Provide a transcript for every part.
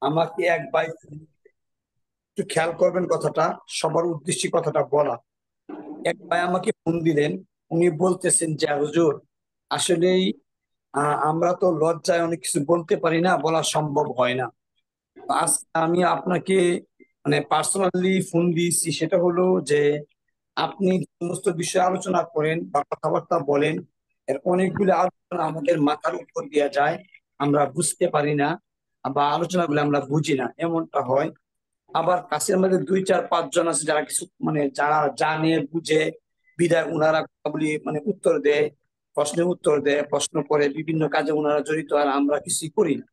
আমাকে এক ভাই, একটু খেয়াল করবেন কথাটা, সবার উদ্দেশ্যে কথাটা বলা। এক ভাই আমাকে ফোন দিলেন। উনি বলতেছেন যে হুজুর, আসলেই আমরা তো লজ্জায় অনেক কিছু বলতে পারি না, বলা সম্ভব হয় না। তো আজকে আমি আপনাকে মানে পার্সোনালি ফোন দিয়েছি, সেটা হলো যে আপনি যে সমস্ত বিষয়ে আলোচনা করেন বা কথাবার্তা বলেন, এর অনেকগুলো আলোচনা আমাদের মাথার উপর দিয়ে যায়, আমরা বুঝতে পারি না, বা আলোচনাগুলো আমরা বুঝি না, এমনটা হয়। আবার কাছের মধ্যে দুই চার পাঁচ জন আছে যারা কিছু মানে যারা জানে বুঝে, বিদায় ওনারা কথাগুলি মানে উত্তর দেয়, প্রশ্নের উত্তর দেয়, প্রশ্ন করে, বিভিন্ন কাজে ওনারা জড়িত, আর আমরা কিছুই করি না।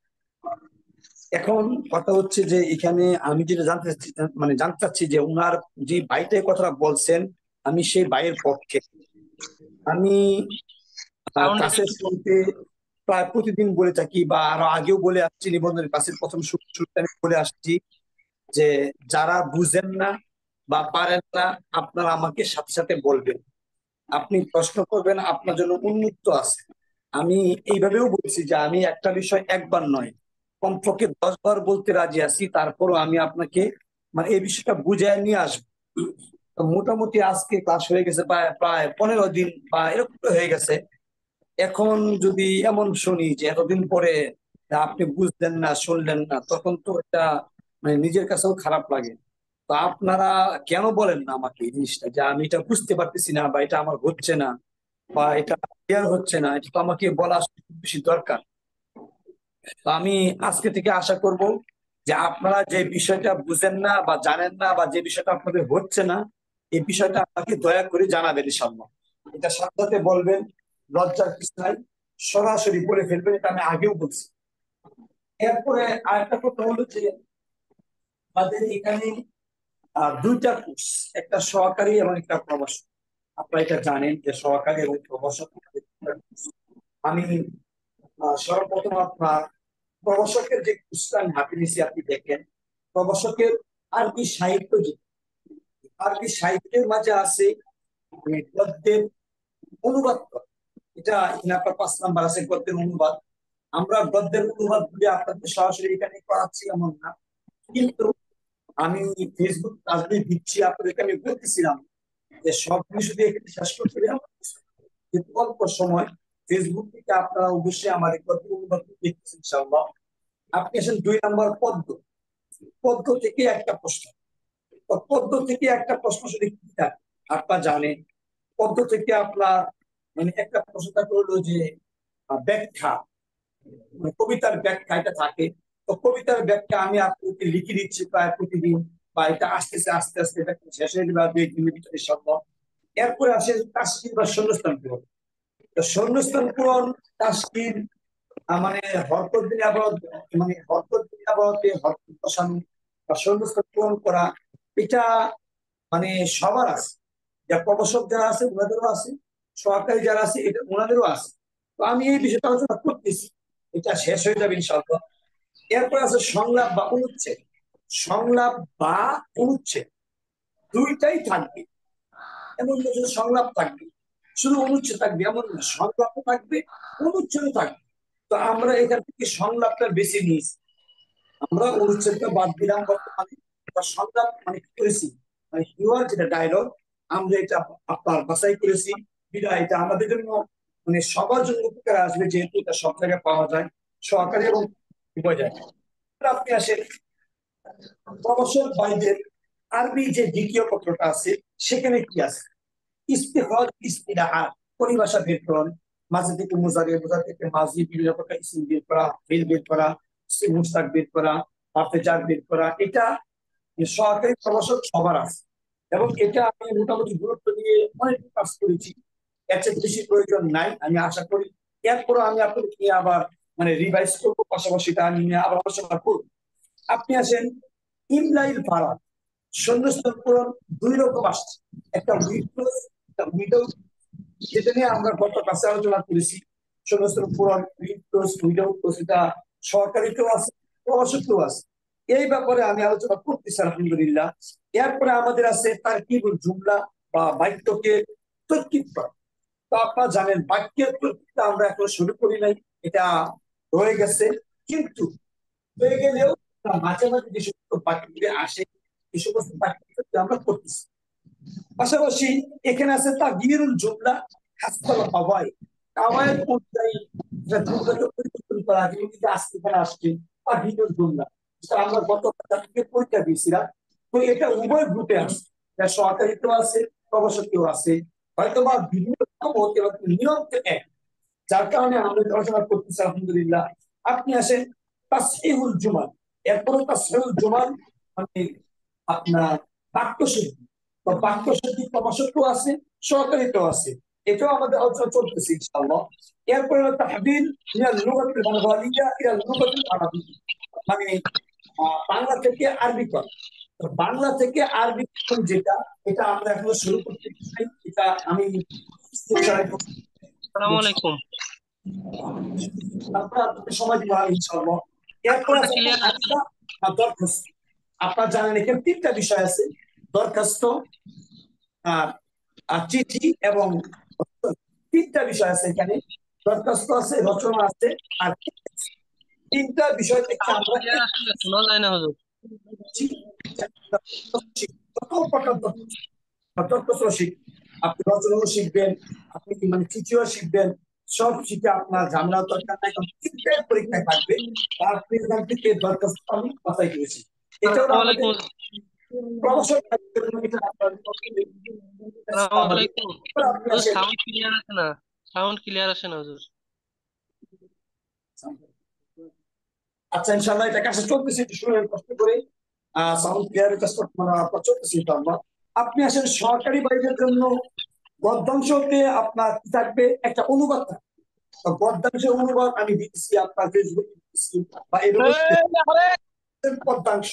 এখন কথা হচ্ছে যে এখানে আমি যেটা জানতে চাচ্ছি, মানে জানতে চাচ্ছি যে ওনার যে ভাইটাই কথাটা বলছেন, আমি সেই ভাইয়ের পক্ষে। আমি সাউন্ড ক্লাসের শুরুতে প্রায় প্রতিদিন বলে থাকি, বা আরো আগেও বলে আসছি, নিবন্ধনের ক্লাসের প্রথম শুরুতে আমি বলে আসছি যে যারা বুঝেন না বা পারেন না, আপনারা আমাকে সাথে সাথে বলবেন, আপনি প্রশ্ন করবেন, আপনার জন্য উন্মুক্ত আছে। আমি এইভাবেও বলছি যে আমি একটা বিষয় একবার নয়, কমপক্ষে 10 বার বলতে রাজি আছি, তারপরও আমি আপনাকে মানে এই বিষয়টা বুঝায় নিয়ে আসবো। তো মোটামুটি আজকে ক্লাস হয়ে গেছে প্রায় প্রায় 15 দিন বা এরকম হয়ে গেছে। এখন যদি এমন শুনি যে এতদিন পরে আপনি বুঝলেন না, শুনলেন না, তখন তো এটা মানে নিজের কাছেও খারাপ লাগে। তো আপনারা কেন বলেন না আমাকে এই জিনিসটা, যে আমি এটা বুঝতে পারতেছি না, বা এটা আমার হচ্ছে না, বা এটা ক্লিয়ার হচ্ছে না, এটা তো আমাকে বলা আসলে খুব বেশি দরকার। তো আমি আজকে থেকে আশা করব যে আপনারা যে বিষয়টা বুঝেন না বা জানেন না, বা যে বিষয়টা আপনাদের হচ্ছে না, এই বিষয়টা আপনাকে দয়া করে জানাবেন ইনশাআল্লাহ। এটা সাথে বলবেন, লজ্জার কিছু নাই, সরাসরি বলে ফেলবেন, এটা আমি আগেও বলছি। এরপরে আরেকটা কথা হলো যে আমাদের এখানে দুইটা কোর্স, একটা সহকারী এবং একটা প্রবাসক। আপনারা এটা জানেন যে সহকারী এবং প্রবাসক আমাদের দুইটা course। আমি সর্বপ্রথম আপনার প্রবাসকের যে কোর্সটা আমি হাতে নিয়েছি, আপনি দেখেন প্রবাসকের আরবি সাহিত্য যে, আরবি সাহিত্যের মাঝে আছে মানে গদ্যের অনুবাদ করা। এটা এখানে আপনার 5 নাম্বার আছে গদ্যের অনুবাদ। আমরা গদ্যের অনুবাদ গুলি আপনাদের সরাসরি এখানে করাচ্ছি এমন না, কিন্তু আমি ফেসবুক কাজগুলি দিচ্ছি আপনাদেরকে, আমি বলতেছিলাম যে সব কিছু দিয়ে এখানে শেষ করতে হবে এমন কিছু না। কিন্তু অল্প সময় ফেসবুক থেকে আপনারা অবশ্যই আমার এই গদ্য অনুবাদ দেখতেছেন ইনশাআল্লাহ। আপনি আসেন 2 নাম্বার পদ্ম। পদ্ম থেকে একটা প্রশ্ন। তো পদ্ম থেকে একটা প্রশ্ন যদি কি থাকে আপনারা জানেন, পদ্ম থেকে আপনার মানে একটা প্রশ্ন থাকে হলো যে ব্যাখ্যা, মানে কবিতার ব্যাখ্যা এটা থাকে। তো কবিতার ব্যাখ্যা আমি আপনাকে লিখে দিচ্ছি প্রায় প্রতিদিন, বা এটা আসতেছে আস্তে আস্তে ব্যাখ্যা শেষ হয়ে যাবে 2-3 মিনিটের সম্ভব। এরপরে আসে তাসকিন বা শূন্যস্থান পূরণ। তো শূন্যস্থান পূরণ, তাসকিন মানে হরকত দিলে আবার, মানে হরকত দিলে আবার হরকত বসানো বা শূন্যস্থান পূরণ করা, এটা মানে সবার আছে। যা প্রবাসক যারা আছে ওনাদেরও আছে, সরকারি যারা আছে এটা ওনাদেরও আছে। তো আমি এই বিষয়টা আলোচনা করতেছি, এটা শেষ হয়ে যাবে ইনশাআল্লাহ। এরপর আছে সংলাপ বা অনুচ্ছেদ। সংলাপ বা অনুচ্ছেদ দুইটাই থাকবে, এমন না শুধু সংলাপ থাকবে, শুধু অনুচ্ছেদ থাকবে এমন না, সংলাপ থাকবে, অনুচ্ছেদ থাকবে। তো আমরা এখান থেকে সংলাপটা বেছে নিয়েছি, আমরা অনুচ্ছেদটা বাদ দিলাম বর্তমানে। বা সংলাপ মানে কি করেছি, মানে হিউয়ার যেটা ডায়লগ, আমরা এটা আপনার বাছাই করেছি। বিধায় এটা আমাদের জন্য মানে সবার জন্য উপকার আসবে, যেহেতু এটা সব জায়গায় পাওয়া যায়, সরকারি এবং উভয় জায়গায়। এবার আপনি আসেন প্রবাসক ভাইদের আরবি যে দ্বিতীয় পত্রটা আছে, সেখানে কি আছে, ইস্তেফাদ ইস্তিলাহাত, পরিভাষা বের করুন। মাঝে থেকে মুজারে, মুজার থেকে মাজি, বিভিন্ন প্রকার ইসম বের করা, ফেল বের করা, ইসম মুশতাক বের করা, হারফে জার বের করা, এটা সরকারি প্রবাসক সবার আছে। এবং এটা আমি মোটামুটি গুরুত্ব দিয়ে অনেক কাজ করেছি, এর চেয়ে বেশি প্রয়োজন নাই আমি আশা করি। এরপরও আমি আপনাকে আবার মানে রিভাইজ করবো, পাশাপাশি এটা আমি নিয়ে আবার আলোচনা করবো। আপনি আসেন ইমলাইল ফারাক, শূন্যস্থান পূরণ দুই রকম আসছে, একটা উইথ ক্লোজ, একটা উইদাউট। যেটা নিয়ে আমরা গত ক্লাসে আলোচনা করেছি, শূন্যস্থান পূরণ উইথ ক্লোজ উইদাউট ক্লোজ, এটা সরকারিতেও আছে, প্রবাসকেও আছে। এই ব্যাপারে আমি আলোচনা করতেছি আলহামদুলিল্লাহ। এরপরে আমাদের আছে তারকিবুল জুমলা বা বাক্যকে তর্কিব করা। তো আপনারা জানেন বাক্যের তর্কিবটা আমরা এখন শুরু করি নাই, এটা রয়ে গেছে, কিন্তু হয়ে গেলেও আপনার মাঝে মাঝে যে সমস্ত বাক্যগুলি আসে এই সমস্ত বাক্য আমরা করতেছি। পাশাপাশি এখানে আছে তাগয়িরুল জুমলা হাসবাল কাওয়াইদ, কাওয়াইদ অনুযায়ী যেটা জুমলাকে পরিবর্তন করা, যেমন কি আজকে এখানে আসছে তাগয়িরুল জুমলা, যেটা আমরা গত থেকে পরীক্ষা দিয়েছিলাম। তো এটা উভয় গ্রুপে আছে, এটা সরকারিতেও আছে, প্রবাসকেও আছে, হয়তো বা বিভিন্ন রকম হতে পারে, নিয়ম তো এক। যার কারণে আমরা আলোচনা করতেছি আলহামদুলিল্লাহ। আপনি আসেন তাসহিহুল জুমাল, এরপরে তাসহিহুল জুমাল মানে আপনার বাক্য শুদ্ধি। তো বাক্য শুদ্ধি প্রবাসকেও আছে, সরকারিতেও আছে, এটাও আমাদের আলোচনা চলতেছে ইনশাআল্লাহ। এরপরে হলো তাহবিল মিনাল লুগাতিল বাংলালিয়া ইলা লুগাতিল আরাবিয়া, মানে বাংলা থেকে আরবি করা। তো বাংলা থেকে আরবি যেটা, এটা আমরা এখনো শুরু করতে চাই। এটা আমি আসসালামু আলাইকুম। তারপরে আপনাকে সময় দিব ইনশাআল্লাহ। এরপর সাউন্ডটা আছে ক্লিয়ার আছে? আকিদা আর দরখাস্ত। আপনারা জানেন এখানে তিনটা বিষয় আছে, দরখাস্ত, আর আর চিঠি এবং তিনটা বিষয় আছে এখানে। দরখাস্ত আছে, রচনা আছে, আর তিনটা বিষয় থেকে সাউন্ড আমরা ক্লিয়ার আসলে শোনা যায় না হুজুর। সকল প্রকার তথ্য শিখ, আপনি রচনাও শিখবেন, আপনি মানে চিঠিও শিখবেন, সব শিখে আপনার ঝামেলা দরকার নাই, কারণ তিনটাই পরীক্ষায় থাকবে। আপনি এখান থেকে দরখাস্ত আমি বাছাই করেছি। এটা হলো আসসালামু আমাদের আলাইকুম। প্রবাসক কার্যক্রম, এটা আসসালামু আমাদের। আলাইকুম। আপনি হুজুর আসেন। সাউন্ড ক্লিয়ার আসে না, সাউন্ড ক্লিয়ার আসে না হুজুর। আচ্ছা ইনশাআল্লাহ, এটা কাছে চলতেছে, একটু শুনে কষ্ট করে সাউন্ড ক্লিয়ারের কাজটা মানে আপনার চলতেছে ইনশাআল্লাহ। আপনি আসেন সরকারি বাইরের জন্য গদ্যাংশতে আপনার কি থাকবে, একটা অনুবাদ থাকবে। তো গদ্যাংশের অনুবাদ আমি দিচ্ছি আপনার ফেসবুকে দিচ্ছি বা এভাবে পদ্মাংশ।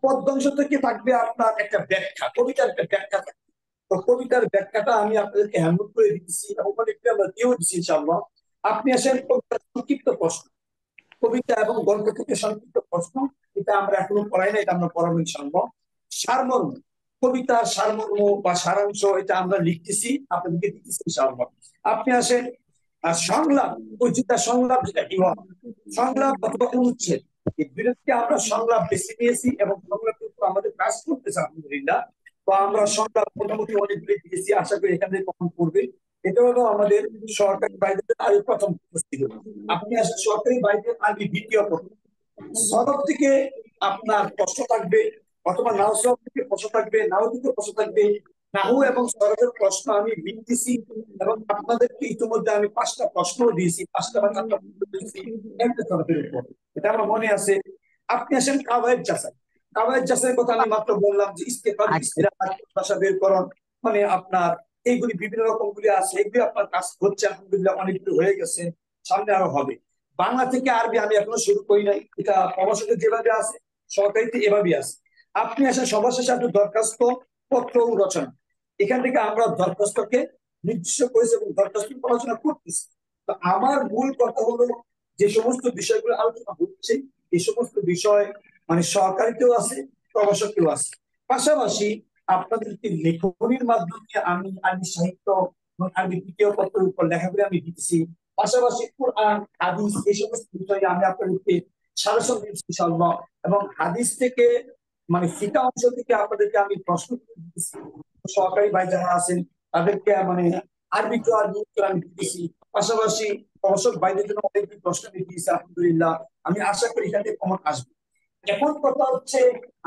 পদ্মাংশ থেকে থাকবে আপনার একটা ব্যাখ্যা, কবিতার একটা ব্যাখ্যা থাকবে। তো কবিতার ব্যাখ্যাটা আমি আপনাদেরকে হ্যান্ডল করে দিচ্ছি এবং অনেকটা আমরা দিয়েও দিচ্ছি ইনশাআল্লাহ। আপনি আসেন কবিতার সংক্ষিপ্ত প্রশ্ন, কবিতা এবং গল্প থেকে সংক্ষিপ্ত প্রশ্ন, এটা আমরা এখনো পড়াই না, এটা আমরা পড়াবো ইনশাআল্লাহ। সারমর্ম, কবিতার সারমর্ম বা সারাংশ, এটা আমরা লিখতেছি, আপনাদেরকে দিতেছি ইনশাআল্লাহ। আপনি আসেন সংলাপ, ওই যেটা সংলাপ, যেটা কি হয় সংলাপ অথবা অনুচ্ছেদ, এই বিরুদ্ধে আমরা সংলাপ বেছে নিয়েছি এবং সংলাপের উপর আমাদের কাজ করতেছে আলহামদুলিল্লাহ। তো আমরা সংলাপ মোটামুটি অনেকগুলি দিয়েছি, আশা করি এখান থেকে কখন পড়বে। এটা হলো আমাদের সরকারি বাইরের আগে প্রথম উপস্থিত। আপনি আসেন সরকারি বাইরের আগে দ্বিতীয় প্রথম। সরব থেকে আপনার প্রশ্ন থাকবে, অথবা নাও সরব থেকে প্রশ্ন থাকবে, নাও থেকে প্রশ্ন থাকবে। নাহু এবং সরবের প্রশ্ন আমি লিখতেছি এবং আপনাদেরকে ইতিমধ্যে আমি 5টা প্রশ্ন দিয়েছি, 5টা বা 4টা প্রশ্ন দিয়েছি একটা সরবের উপর, এটা আমার মনে আছে। আপনি আসেন কাওয়ায়েদ যাচাই। কাওয়ায়েদ যাচাইয়ের কথা আমি মাত্র বললাম যে ইস্তেফাদ, ইস্তিরাহাত, ভাষা বেরকরণ, মানে আপনার এইগুলি বিভিন্ন রকম গুলি আছে, এগুলি আপনার কাজ হচ্ছে আলহামদুলিল্লাহ, অনেকগুলো হয়ে গেছে, সামনে আরো হবে। বাংলা থেকে আরবি আমি এখনো শুরু করি নাই, এটা প্রবাসকে যেভাবে আছে সরকারিতে এভাবেই আছে। আপনি আসেন সবার শেষে আপনি দরখাস্ত পত্র ও রচনা, এখান থেকে আমরা দরখাস্তকে নির্দিষ্ট করেছি এবং দরখাস্ত আলোচনা করতেছি। তো আমার মূল কথা হলো, যে সমস্ত বিষয়গুলো আলোচনা হচ্ছে এই সমস্ত বিষয় মানে সরকারিতেও আছে, প্রবাসকেও আছে। পাশাপাশি আপনাদেরকে লেখনির মাধ্যমে আমি আরবি সাহিত্য এবং আরবি তৃতীয় পত্রের উপর লেখাগুলি আমি দিতেছি। পাশাপাশি কোরআন, হাদিস, এই সমস্ত বিষয়ে আমি আপনাদেরকে সাজেশন দিচ্ছি ইনশাআল্লাহ। এবং হাদিস থেকে মানে ফিকা অংশ থেকে আপনাদেরকে আমি প্রশ্ন দিচ্ছি। সরকারি ভাই যারা আছেন তাদেরকে মানে আরবি টু আরবি উত্তর আমি দিতেছি। পাশাপাশি প্রবাসক ভাইদের জন্য অনেকগুলি প্রশ্ন আমি দিয়েছি আলহামদুলিল্লাহ। আমি আশা করি এখান থেকে কমন আসবে। এখন কথা হচ্ছে,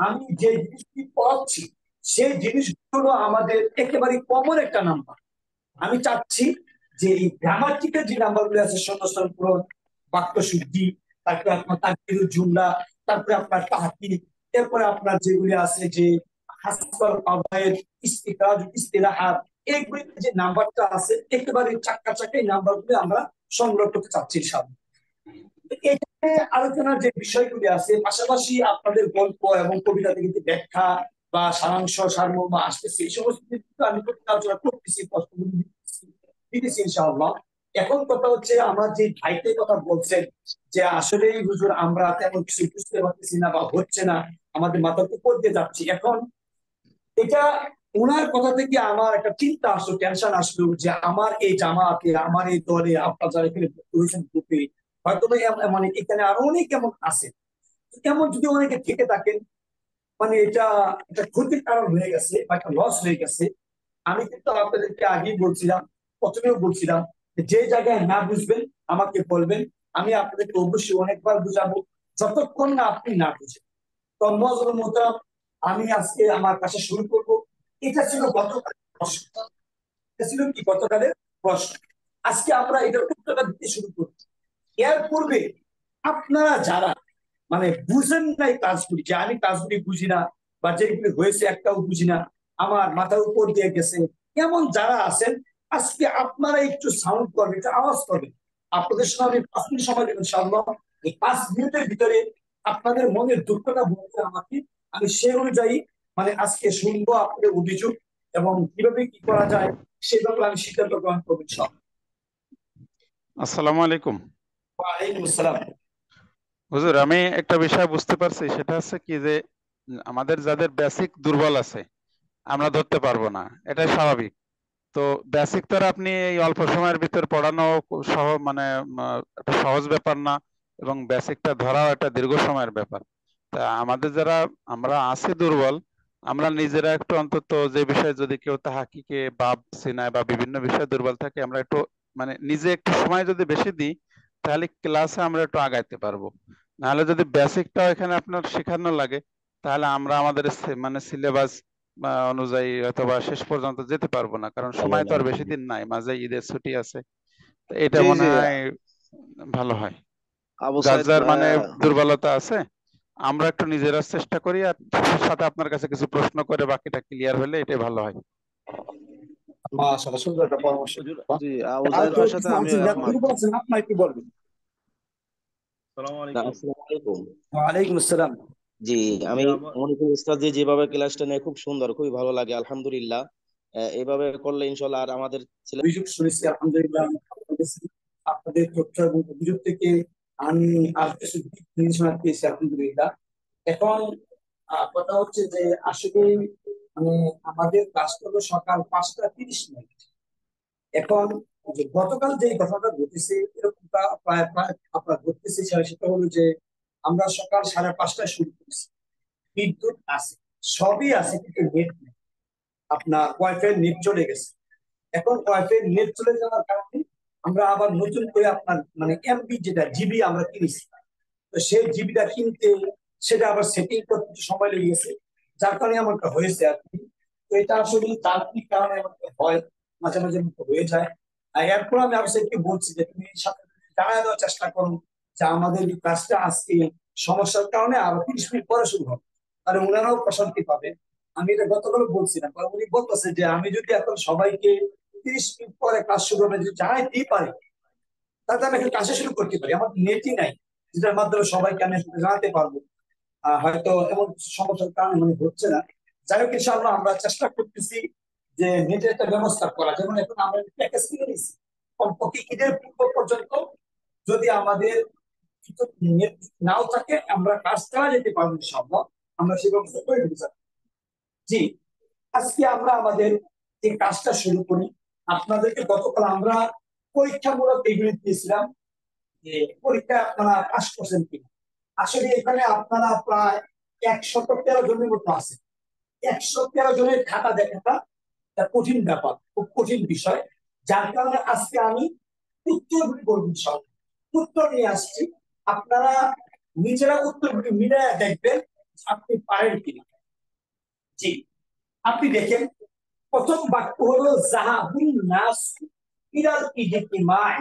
আমি যে জিনিসটি পড়াচ্ছি সেই জিনিসগুলো আমাদের একেবারে কমন একটা নাম্বার। আমি চাচ্ছি যে এই গ্রামাটিক্যাল যে নাম্বারগুলো আছে, শূন্যস্থান পূরণ, বাক্য শুদ্ধি, তারপরে আপনার তাকদিরুল জুমলা, তারপরে আপনার তাহকিক, এরপরে আপনার যেগুলি আছে যে হাসবাল কাওয়ায়েদ, ইস্তিকাজ, ইস্তিলাহাত, এইগুলিতে যে নাম্বারটা আছে একেবারে চাক্কা চাক্কা, এই নাম্বারগুলো আমরা সংগ্রহ করতে চাচ্ছি ইনশাআল্লাহ। এখানে আলোচনার যে বিষয়গুলি আছে, পাশাপাশি আপনাদের গল্প এবং কবিতা থেকে যে ব্যাখ্যা বা সারাংশ, সারমর্ম আসতেছে, এই সমস্ত কিছু আমি আলোচনা করতেছি, প্রশ্নগুলি দিতেছি ইনশাআল্লাহ। এখন কথা হচ্ছে, আমার যে ভাইতে কথা বলছেন যে আসলে হুজুর আমরা তেমন কিছু বুঝতে পারতেছি না বা হচ্ছে না, আমাদের মাথার উপর দিয়ে যাচ্ছি, এখন এটা ওনার কথা থেকে আমার একটা চিন্তা আসলো, টেনশন আসলো যে আমার এই জামাতে, আমার এই দলে, আপনার যারা এখানে ভর্তি হয়েছেন গ্রুপে, হয়তো মানে এখানে আরো অনেক এমন আছে এমন যদি অনেকে থেকে থাকেন, মানে এটা একটা ক্ষতির কারণ হয়ে গেছে বা একটা লস হয়ে গেছে, আমি কিন্তু আপনাদেরকে আগেই বলছিলাম, প্রথমেও বলছিলাম, যে জায়গায় না বুঝবেন আমাকে বলবেন, আমি আপনাদেরকে অবশ্যই অনেকবার বুঝাবো, যতক্ষণ না আপনি না বুঝেন। তো নজরুল মোহতারাম, আমি আজকে আমার কাছে শুরু করব। এটা ছিল গতকালের প্রশ্ন। এটা ছিল কি গতকালের প্রশ্ন। আজকে আমরা এটার উত্তরটা দিতে শুরু করব। এর পূর্বে আপনারা যারা মানে বুঝেন নাই কাজগুলি, যে আমি কাজগুলি বুঝি না বা যেগুলি হয়েছে একটাও বুঝি না, আমার মাথার উপর দিয়ে গেছে, এমন যারা আছেন, আজকে আপনারা একটু সাউন্ড করবেন, একটু আওয়াজ করবেন। আপনাদের সঙ্গে আমি 5 মিনিট সময় দেবেন ইনশাআল্লাহ। এই 5 মিনিটের ভিতরে আপনাদের মনের দুঃখটা বলতে আমাকে, আমি সেই অনুযায়ী মানে আজকে শুনবো আপনাদের অভিযোগ, এবং কিভাবে কি করা যায় সেই ব্যাপারে আমি সিদ্ধান্ত গ্রহণ করবো ইনশাআল্লাহ। আসসালামু আলাইকুম। ওয়ালাইকুম আসসালাম। হুজুর, আমি একটা বিষয় বুঝতে পারছি, সেটা হচ্ছে কি যে আমাদের যাদের বেসিক দুর্বল আছে আমরা ধরতে পারবো না, এটাই স্বাভাবিক। তো বেসিক তো আর আপনি এই অল্প সময়ের ভিতর পড়ানো মানে একটা সহজ ব্যাপার না, এবং বেসিকটা ধরাও একটা দীর্ঘ সময়ের ব্যাপার। তা আমাদের যারা আমরা আছি দুর্বল, আমরা নিজেরা একটু অন্তত যে বিষয়ে যদি কেউ তাহাকিকে বাব সিনায় বা বিভিন্ন বিষয়ে দুর্বল থাকে, আমরা একটু মানে নিজে একটু সময় যদি বেশি দিই, তাহলে ক্লাসে আমরা একটু আগাইতে পারবো। নাহলে যদি বেসিকটাও এখানে আপনার শেখানো লাগে, তাহলে আমরা আমাদের মানে সিলেবাস অনুযায়ী অথবা শেষ পর্যন্ত যেতে পারবো না, কারণ সময় তো আর বেশি দিন নাই, মাঝে ঈদের ছুটি আছে। তো এটা জি মনে জি হয় ভালো হয়। আবু যার সাইদ যার মানে দুর্বলতা আছে আমরা একটু নিজেরা চেষ্টা করি, আর সাথে আপনার কাছে কিছু প্রশ্ন করে বাকিটা ক্লিয়ার হলে এটাই ভালো হয়। মাশাআল্লাহ, সুন্দর একটা পরামর্শ। হুজুর, জি আবু আর সাইদ কেউ ভাইয়ের সাথে কিছু আমিও আছেন যারা একমত। দুর্বল আছেন, আপনার কি বলবেন? আসসালামু না, আলাইকুম। আসসালামু আলাইকুম। ওয়ালাইকুম আসসালাম। জি, আমি জি আমার মনে করি উস্তাদ যে যেভাবে ক্লাসটা নেয় খুব সুন্দর, খুবই ভালো লাগে, আলহামদুলিল্লাহ। এইভাবে করলে ইনশাল্লাহ আর আমাদের ছেলে অভিযোগ শুনেছি আলহামদুলিল্লাহ। আপনাদের তথ্য এবং অভিযোগ থেকে আমি আর কিছু দিক নির্দেশনা পেয়েছি আলহামদুলিল্লাহ। এখন কথা হচ্ছে যে আসলে মানে আমাদের কাজ হলো সকাল 5টা 30 মিনিট। এখন যে গতকাল যে ঘটনাটা ঘটেছে এরকমটা প্রায় প্রায় আপনার ঘটতেছে, সেটা হলো যে আমরা সকাল 5:30টায় শুরু করেছি, বিদ্যুৎ আছে, সবই আছে, কিন্তু নেট নেই। আপনার ওয়াইফাই নেট চলে গেছে। এখন ওয়াইফাই নেট চলে যাওয়ার কারণে আমরা আবার নতুন করে আপনার মানে এমবি যেটা জিবি আমরা কিনেছি, তো সেই জিবিটা কিনতে সেটা আবার সেটিং করতে একটু সময় লেগে গেছে, যার কারণে এমনটা হয়েছে আর কি। তো এটা আসলে যান্ত্রিক কারণে এমনটা হয়, মাঝে মাঝে এমনটা হয়ে যায়। আর এরপর আমি অবশ্যই বলছি যে তুমি সাথে জানায় দেওয়ার চেষ্টা করো যে আমাদের এই কাজটা আজকে সমস্যার কারণে আরো 30 মিনিট পরে শুরু হবে, তাহলে ওনারাও প্রশান্তি পাবে। আমি এটা গতকাল বলছিলাম, কারণ উনি বলতেছে যে আমি যদি এখন সবাইকে 30 মিনিট পরে কাজ শুরু হবে যদি জানাইতেই পারি, তাতে আমি একটা কাজে শুরু করতে পারি। আমার নেটই নাই যেটার মাধ্যমে সবাইকে আমি আসলে জানাতে পারবো। হয়তো এমন কিছু সমস্যার কারণে মানে হচ্ছে না। যাই হোক, ইনশাআল্লাহ আমরা চেষ্টা করতেছি যে নেটের একটা ব্যবস্থা করা। যেমন এখন আমরা প্যাকেজ কিনে নিয়েছি, কমপক্ষে ঈদের পূর্ব পর্যন্ত যদি আমাদের নেট নাও থাকে আমরা কাজ চালা যেতে পারবো ইনশাআল্লাহ। আমরা সেই ব্যবস্থা করে দিতে চাই। জি, আজকে আমরা আমাদের এই কাজটা শুরু করি। আপনাদেরকে গতকাল আমরা পরীক্ষামূলক এগুলি দিয়েছিলাম যে পরীক্ষা আপনারা পাস করছেন কিনা। আসলে এখানে আপনারা প্রায় 113 জনের মতো আছে। 113 জনের খাতা দেখাটা একটা কঠিন ব্যাপার, খুব কঠিন বিষয়। যার কারণে আজকে আমি উত্তরগুলি বলবো সব উত্তর নিয়ে আসছি। আপনারা নিজেরা উত্তরগুলি মিলে দেখবেন আপনি পারেন কিনা। জি, আপনি দেখেন, প্রথম বাক্য হলো জাহাবুন নাস ইলাল ইজতিমাই।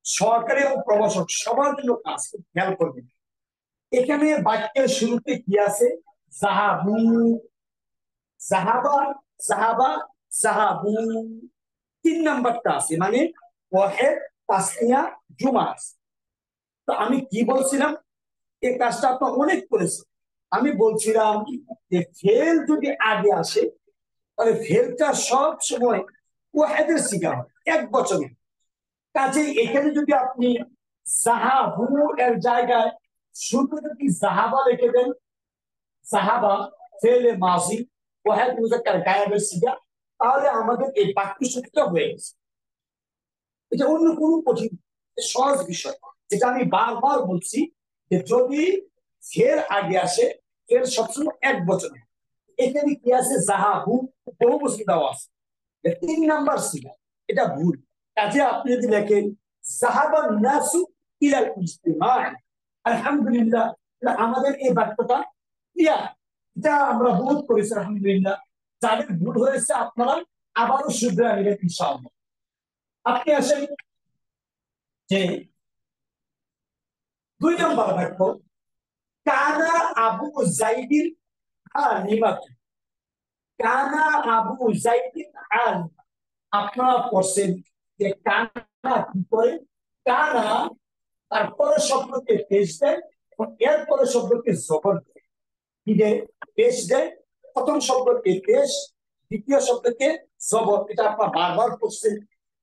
সরকারি এবং প্রবাসক সবার জন্য কাজ, খেয়াল করবেন। এখানে বাক্যের শুরুতে কি আছে? জাহাবু, জাহাবা, জাহাবা, জাহাবু। 3 নাম্বারটা আছে মানে ওয়াহেদ, তাসনিয়া, জুমা আছে। তো আমি কি বলছিলাম, এই কাজটা আপনার অনেক করেছে। আমি বলছিলাম যে ফেল যদি আগে আসে, তাহলে ফেলটা সব সময় ওয়াহেদের সিগা হয়, এক বচনে। কাজে এখানে যদি আপনি জাহাবু এর জায়গায় শুরু যদি জাহাবা লিখে দেন, সাহাবা ফেলে মাজি ওয়াহেদ মুজাক্কার গায়েবের সিগা, তাহলে আমাদের এই বাক্য সূত্রটা হয়ে গেছে। এটা অন্য কোনো কঠিন, সহজ বিষয়, যেটা আমি বারবার বলছি যে যদি ফের আগে আসে, ফের সবসময় এক বচন। এখানে কি আছে? জাহাবু বহু বচন দেওয়া আছে, 3 নাম্বার সিগা, এটা ভুল। কাজে আপনি যদি লেখেন জাহাবান নাসু ইলাল ইজতিমা, আলহামদুলিল্লাহ, আমাদের এই বাক্যটা ক্লিয়ার, এটা আমরা বোধ করেছি আলহামদুলিল্লাহ। যাদের ভুল হয়েছে আপনারা আবারও শুধরে নেবেন ইনশাআল্লাহ। আপনি আসেন যে 2 নাম্বার বাক্য, কানা আবু জাইদিন আলিমাতু, কানা আবু জাইদিন আলিমা। আপনারা পড়ছেন যে কানা কি করে? কানা তারপরে শব্দকে পেশ দেয় এবং এরপরে শব্দকে জবর দেয়। কি দেয়? পেশ দেয়। প্রথম শব্দকে পেশ, দ্বিতীয় শব্দকে জবর। এটা আপনারা বারবার পড়ছেন।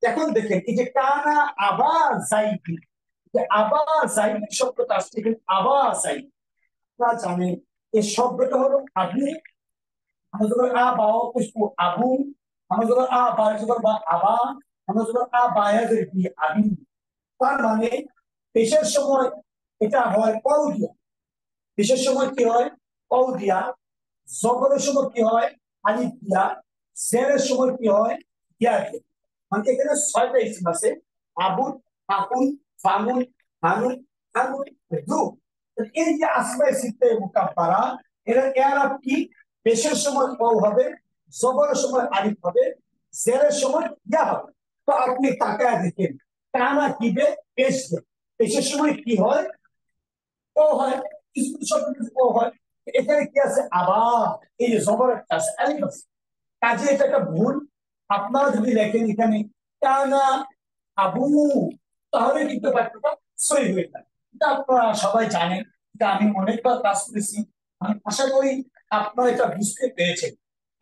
এখন দেখেন এই যে কানা আবা জাইদি, যে আবা জাইদি শব্দটা আসছে, কিন্তু আবা জাইদি আপনারা জানেন এই শব্দটা হলো আবু, আমাদের আ বাও পুষ্প আবু, আমাদের আ বাজবার বা আবা, আমাদের আ বায়াদের কি আবি। তার মানে পেশের সময় এটা হয় কও দিয়া, পেশের সময় কি হয়? কও দিয়া। জবরের সময় কি হয়? আলিফ দিয়া। জেরের সময় কি হয়? ইয়া দিয়া। মানে এখানে 6টা ইসম আছে, আবুল, আকুল, ফামুল, হানুল, হানুল, দু। এই যে আসমায়ে সিত্তে মুকাব্বারা, এর ইআরাব কি? পেশের সময় কও হবে, জবরের সময় আলিফ হবে, জেরের সময় ইয়া হবে। তো আপনি তাকায় দেখেন কানা কি বে? পেশ দে। পেশের সময় কি হয়? ও হয়। কিছু কিছু শব্দ কিন্তু ও হয়। এখানে কি আছে? আবার এই যে জবর একটা আছে, আলিফ আছে। কাজে এটা একটা ভুল। আপনারা যদি লেখেন এখানে কানা আবু, তাহলে কিন্তু বাক্যটা সহি হয়ে যায়। এটা আপনারা সবাই জানেন, এটা আমি অনেকবার কাজ করেছি। আমি আশা করি আপনারা এটা বুঝতে পেরেছেন।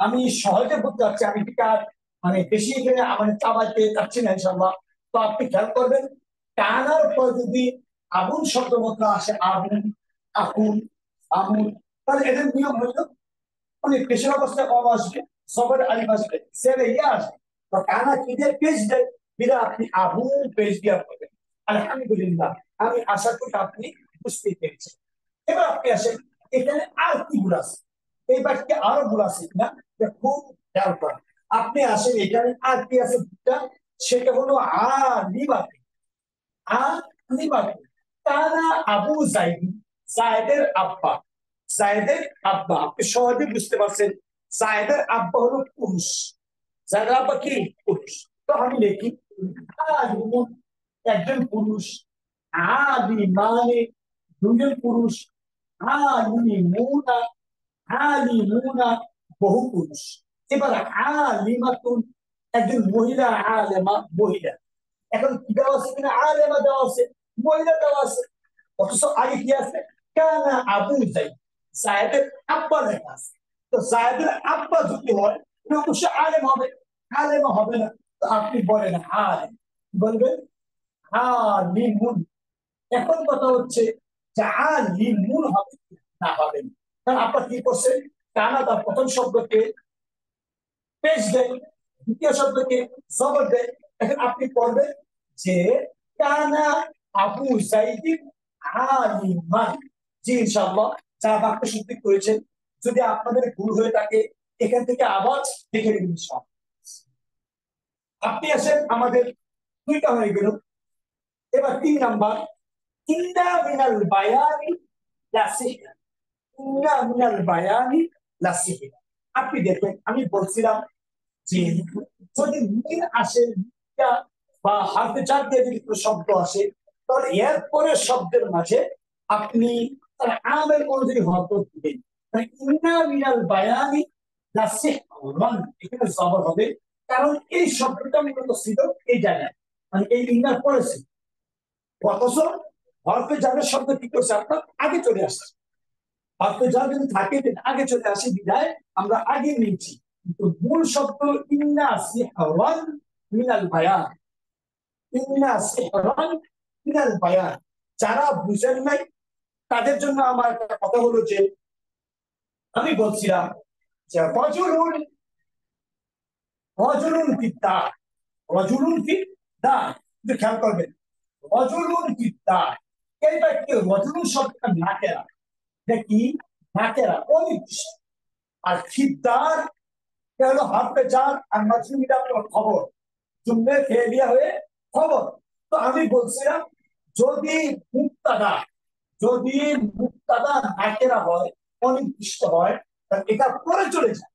আমি সহজে বলতে চাচ্ছি, আমি এটা আর মানে বেশি এখানে মানে চাবাইতে চাচ্ছি না ইনশাল্লাহ। তো আপনি খেয়াল করবেন, কানার পর যদি আবুল শব্দ মতো আসে, আবুল, আকুল, আমুল, তাহলে এদের নিয়ম হলো অনেক পেশের অবস্থায় কম আসবে, সবার আলিফ আসবে, সেরে ইয়ে আসবে। তো কানা কি দিয়ে পেশ দেয়, বিরা আপনি আবু পেশ দিয়া করবেন। আলহামদুলিল্লাহ, আমি আশা করি আপনি বুঝতে পেরেছেন। এবার আপনি আসেন এখানে আর কি গুণ আছে, এই বাক্যে আরো গুণ আছে কিনা এটা খুব খেয়াল করেন। আপনি আসেন এখানে আর কি আছে দুটা, সেটা হলো আলিমাতু, আলিমাতু। কানা আবু জাইদি, জায়েদের আব্বা, জায়েদের আব্বা। আপনি সহজে বুঝতে পারছেন জায়েদের আব্বা হলো পুরুষ, জায়েদের আব্বা কি? পুরুষ। তো আমি লিখি আলিমুন, একজন পুরুষ, আলিমানে, দুজন পুরুষ, আলিমুনা, আলিমুনা, বহু পুরুষ। এবার আলিমাতুন, একজন মহিলা, আলেমা, মহিলা। এখন কি দেওয়া আছে? কিনা আলেমা দেওয়া আছে, মহিলা দেওয়া আছে, অথচ আগে কি আছে? কানা আবু জাইদ, জায়েদের আব্বা লেখা আছে। তো জায়েদের আব্বা যদি হয় তাহলে অবশ্যই আলেম হবে, আলেমা হবে না। তো আপনি বলেন আলেম, বলবেন আলিমুন। এখন কথা হচ্ছে যে আলিমুন হবে কি না হবে না, কারণ আপনার কি করছেন? কানা তার প্রথম শব্দকে পেশ দেয়, দ্বিতীয় শব্দকে জবর দেয়। এখন আপনি পড়বেন যে কানা আবু সাইদিন আলিমান। জি ইনশাআল্লাহ, যারা বাক্য শুদ্ধি করেছেন, যদি আপনাদের ভুল হয়ে থাকে এখান থেকে আবার দেখে নেবেন ইনশাআল্লাহ। আপনি আসেন আমাদের 2টা হয়ে গেল। এবার 3 নাম্বার, ইন্না মিনাল বায়ানি লা সিহরা, ইন্না মিনাল বায়ানি লা সিহরা। আপনি দেখেন আমি বলছিলাম যে যদি মিন আসে, মিনটা বা হারফে জার দিয়ে যদি কোনো শব্দ আসে, তাহলে এর পরের শব্দের মাঝে আপনি তার আমের অনুযায়ী হরফ দিবেন। মানে ইন্না মিনাল বায়ানি লা সিহরান, এখানে জবর হবে, কারণ এই শব্দটা মূলত ছিল এই জায়গায়, মানে এই ইন্নার পরে ছিল। অথচ হরফে জারের শব্দ কি করছে? আপনার আগে চলে আসছে। হরফে জার যদি থাকে আগে চলে আসে বিধায় আমরা আগে নিয়েছি, কিন্তু মূল শব্দ ইন্না সিহরান মিনাল বায়ান, ইন্না সিহরান মিনাল বায়ান। যারা বুঝেন নাই তাদের জন্য আমার একটা কথা হলো যে, আমি বলছিলাম যে রজুলুন, রজুলুন ফিদ্দার, রজুলুন ফিদ্দার, একটু খেয়াল করবেন, রজুলুন ফিদ্দার। এই বাক্যে রজুলুন শব্দটা নাকেরা, এটা কি? নাকেরা, অনির্দিষ্ট। আর খিদ্দার এটা হলো হাফে যার, আর মাজরুম এটা আপনার খবর, জুমলে ফেলিয়া হয়ে খবর। তো আমি বলছিলাম যদি মুক্তাদা, যদি মুক্তাদা নাকেরা হয়, অনির্দিষ্ট হয়, তাহলে এটা পরে চলে যায়।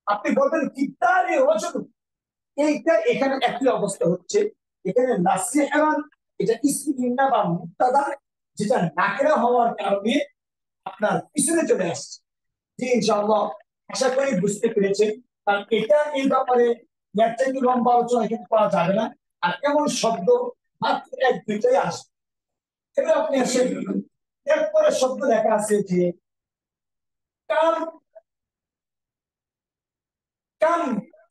আপনি বলবেন কিতার এই রজনী, এইটা এখানে একই অবস্থা হচ্ছে। এখানে নাসিহান এটা ইসমিনা বা মুক্তাদা, যেটা নাকেরা হওয়ার কারণে আপনার পিছনে চলে আসছে। জি ইনশাআল্লাহ, আশা করি বুঝতে পেরেছেন। কারণ এটা এই ব্যাপারে এর চাইতে লম্বা আলোচনা কিন্তু করা যাবে না। আর এমন শব্দ মাত্র এক দুইটাই আসে। এবার আপনি আসেন, এরপরে শব্দ লেখা আছে যে কাম, কাম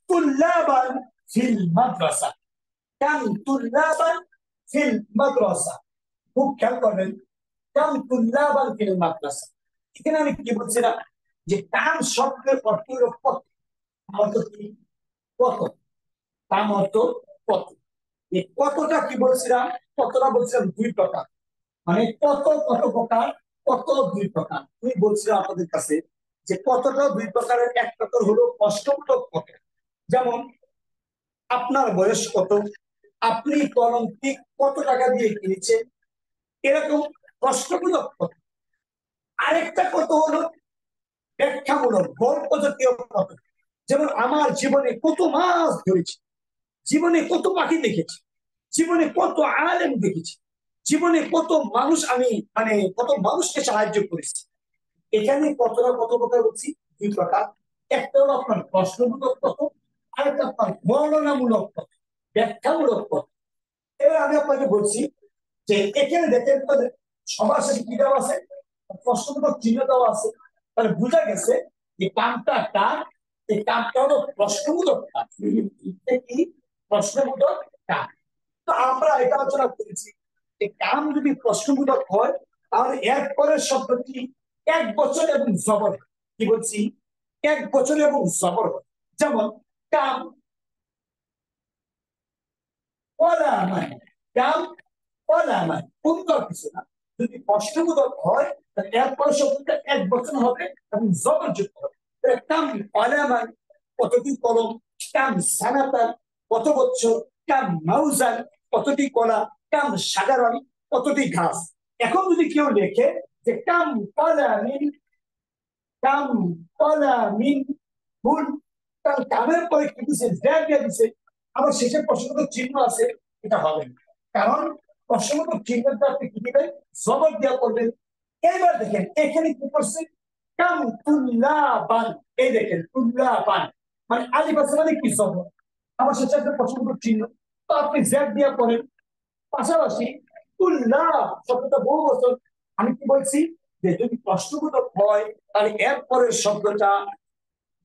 তুল্লাবান ফিল মাদ্রাসা, কাম তুল্লাবান ফিল মাদ্রাসা। খুব খেয়াল করবেন, কাম তুল্লাবান ফিল মাদ্রাসা। এখানে আমি কি বলছিলাম যে কাম শব্দের অর্থ হলো কত, অর্থ কি? কত। কাম অর্থ কত। এই কতটা কি বলছিলাম? কতটা বলছিলাম দুই প্রকার। মানে কত কত প্রকার, কত দুই প্রকার। আমি বলছিলাম আপনাদের কাছে যে কতটা দুই প্রকারের। এক প্রকার হলো প্রশ্নমূলক কত, যেমন আপনার বয়স কত, আপনি কলমটি কত টাকা দিয়ে কিনেছেন, এরকম প্রশ্নমূলক কত। আরেকটা কত হলো ব্যাখ্যামূলক গল্প জাতীয় কত, যেমন আমার জীবনে কত মাছ ধরেছি, জীবনে কত পাখি দেখেছি, জীবনে কত আলেম দেখেছি, জীবনে কত মানুষ আমি মানে কত মানুষকে সাহায্য করেছি। এখানে কতটা কত প্রকার বলছি? দুই প্রকার। একটা হলো আপনার প্রশ্নমূলক কত, আরেকটা আপনার বর্ণনামূলক কত, ব্যাখ্যামূলক কত। এবার আমি আপনাকে বলছি যে এখানে দেখেন তো সবার শেষে কি দেওয়া আছে? প্রশ্নমূলক চিহ্ন দেওয়া আছে। তাহলে বোঝা গেছে যে কামটা কার, এই কামটা হলো প্রশ্নমূলক কাজ। এটা কি? প্রশ্নমূলক কাজ। তো আমরা এটা আলোচনা করেছি যে কাম যদি প্রশ্নমূলক হয়, তাহলে এর পরের শব্দটি এক বছর এবং জবর। কি বলছি? এক বছর এবং জবর। যেমন কাম ওলা মানে, কাম ওলা মানে সুন্দর কিছু না। যদি প্রশ্নবোধক হয় তাহলে এরপরে শব্দটা এক বচন হবে এবং জবরযুক্ত হবে। কাম ওলা মানে কতটি কলম, কাম সানাতান কত বছর, কাম মাউজান কতটি কলা, কাম সাগারন কতটি ঘাস। এখন যদি কেউ লেখে যে কাম কলা মিন, কাম কলা মিন ভুল, কারণ কামের পরে কি দিছে? জ্যাক দিয়ে দিছে, আবার শেষে প্রশ্নবোধক চিহ্ন আছে, এটা হবে না। কারণ প্রশ্নবোধক চিহ্নটা আপনি কি দিবেন? জবর দেওয়া করবেন। এবার দেখেন এখানে কি করছে? কাম তুল্লাবান, এই দেখেন তুল্লাবান মানে আলিফ আছে মানে কি? জবর। আবার শেষে একটা প্রশ্নবোধক চিহ্ন, তো আপনি জ্যাক দেওয়া করেন। পাশাপাশি তুল্লা শব্দটা বহু বছর। আমি কি বলছি যে যদি প্রশ্নবোধক হয় তাহলে এর পরের শব্দটা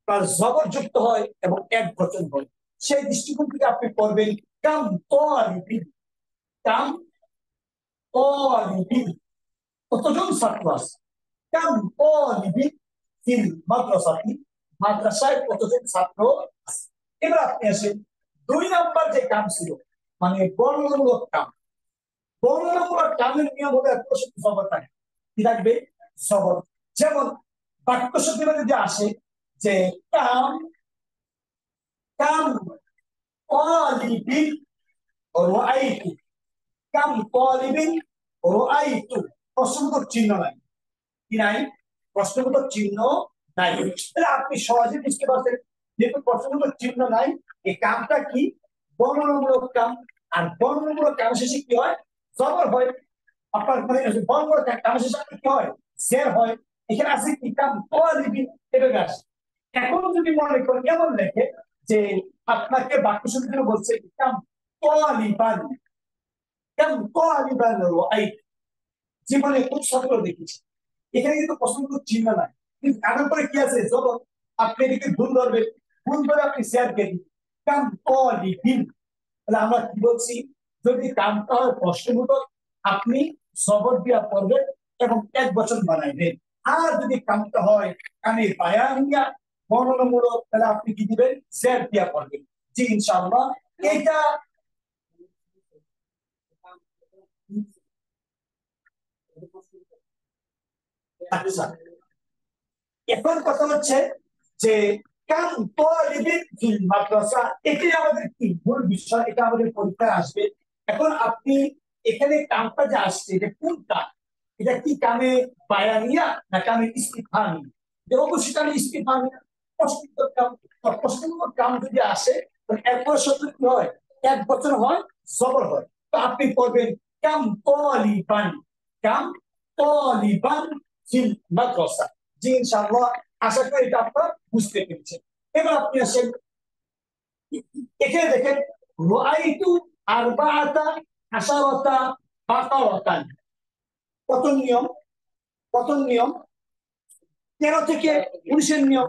তার জবরযুক্ত হয় এবং এক বচন হয়। সেই দৃষ্টিকোণ থেকে আপনি পড়বেন কাম তালিবিন, কাম তালিবিন কতজন ছাত্র আছে, কাম তালিবিন ফিল মাদ্রাসাতি মাদ্রাসায় কতজন ছাত্র আছে। এবার আপনি আসেন দুই নাম্বার যে কাম ছিল মানে বর্ণনামূলক কাম। বর্ণনামূলক কামের নিয়ম হলো এক প্রশ্ন জবর থাকে, কি থাকবে? জবর। যেমন বাক্য শব্দ যদি আসে যে কাম, কাম তালিবিন রাআইতু, কাম তালিবিন রাআইতু, প্রশ্নবোধক চিহ্ন নাই। কি নাই? প্রশ্নবোধক চিহ্ন নাই। তাহলে আপনি সহজে বুঝতে পারছেন যেহেতু প্রশ্নবোধক চিহ্ন নাই, এই কামটা কি? বর্ণনামূলক কাম। আর বর্ণনামূলক কাম শেষে কি হয়? জবর হয়। আপনার মানে বর্ণনামূলক কাম শেষে কি হয়? জের হয়। এখানে আছে কি? কাম তালিবিন, এভাবে আসে। এখন যদি মনে করেন এমন লেখে যে আপনাকে বাক্য শুরু বলছে কাম তালিবান, কাম তালিবান রাআইতু, জীবনে খুব ছাত্র দেখেছি। এখানে কিন্তু প্রশ্নবোধক চিহ্ন নাই, কিন্তু কানের পরে কি আছে? যখন আপনি এদিকে ভুল ধরবেন, ভুল ধরে আপনি শেয়ার কে দিন কাম তালিবিন। তাহলে আমরা কি বলছি? যদি কামটা হয় প্রশ্নবোধক, আপনি জবর দিয়া পড়বেন এবং এক বচন বানাইবেন। আর যদি কামটা হয় কানে বায়ানিয়া বর্ণনামূলক, তাহলে আপনি কি দিবেন? জের দিয়া পড়বেন। জি ইনশাআল্লাহ এটা আচ্ছা, এখন কথা হচ্ছে যে কাম তালিবিন ফিল মাদ্রাসা, এটাই আমাদের কি মূল বিষয়, এটা আমাদের পরীক্ষায় আসবে। এখন আপনি এখানে কামটা যে আসছে এটা কোনটা, এটা কি কামে বায়ানিয়া না কামে ইস্তিফহামিয়া? যে অবশ্যই কামে ইস্তিফহামিয়া, প্রশ্নোত্তর কাম। প্রশ্নোত্তর কাম যদি আসে তাহলে এরপর শব্দ কি হয়, এক বছর হয়, জবর হয়। তো আপনি পড়বেন কাম তালিবান, কাম তালিবান ফিল মাদ্রাসা। জি ইনশাআল্লাহ, আশা করি এটা আপনারা বুঝতে পেরেছেন। এবার আপনি আসেন, এখানে দেখেন রাআইতু আরবাআতা আশারাতা বাকারাতান। প্রথম নিয়ম, প্রথম নিয়ম 13 থেকে 19-এর নিয়ম।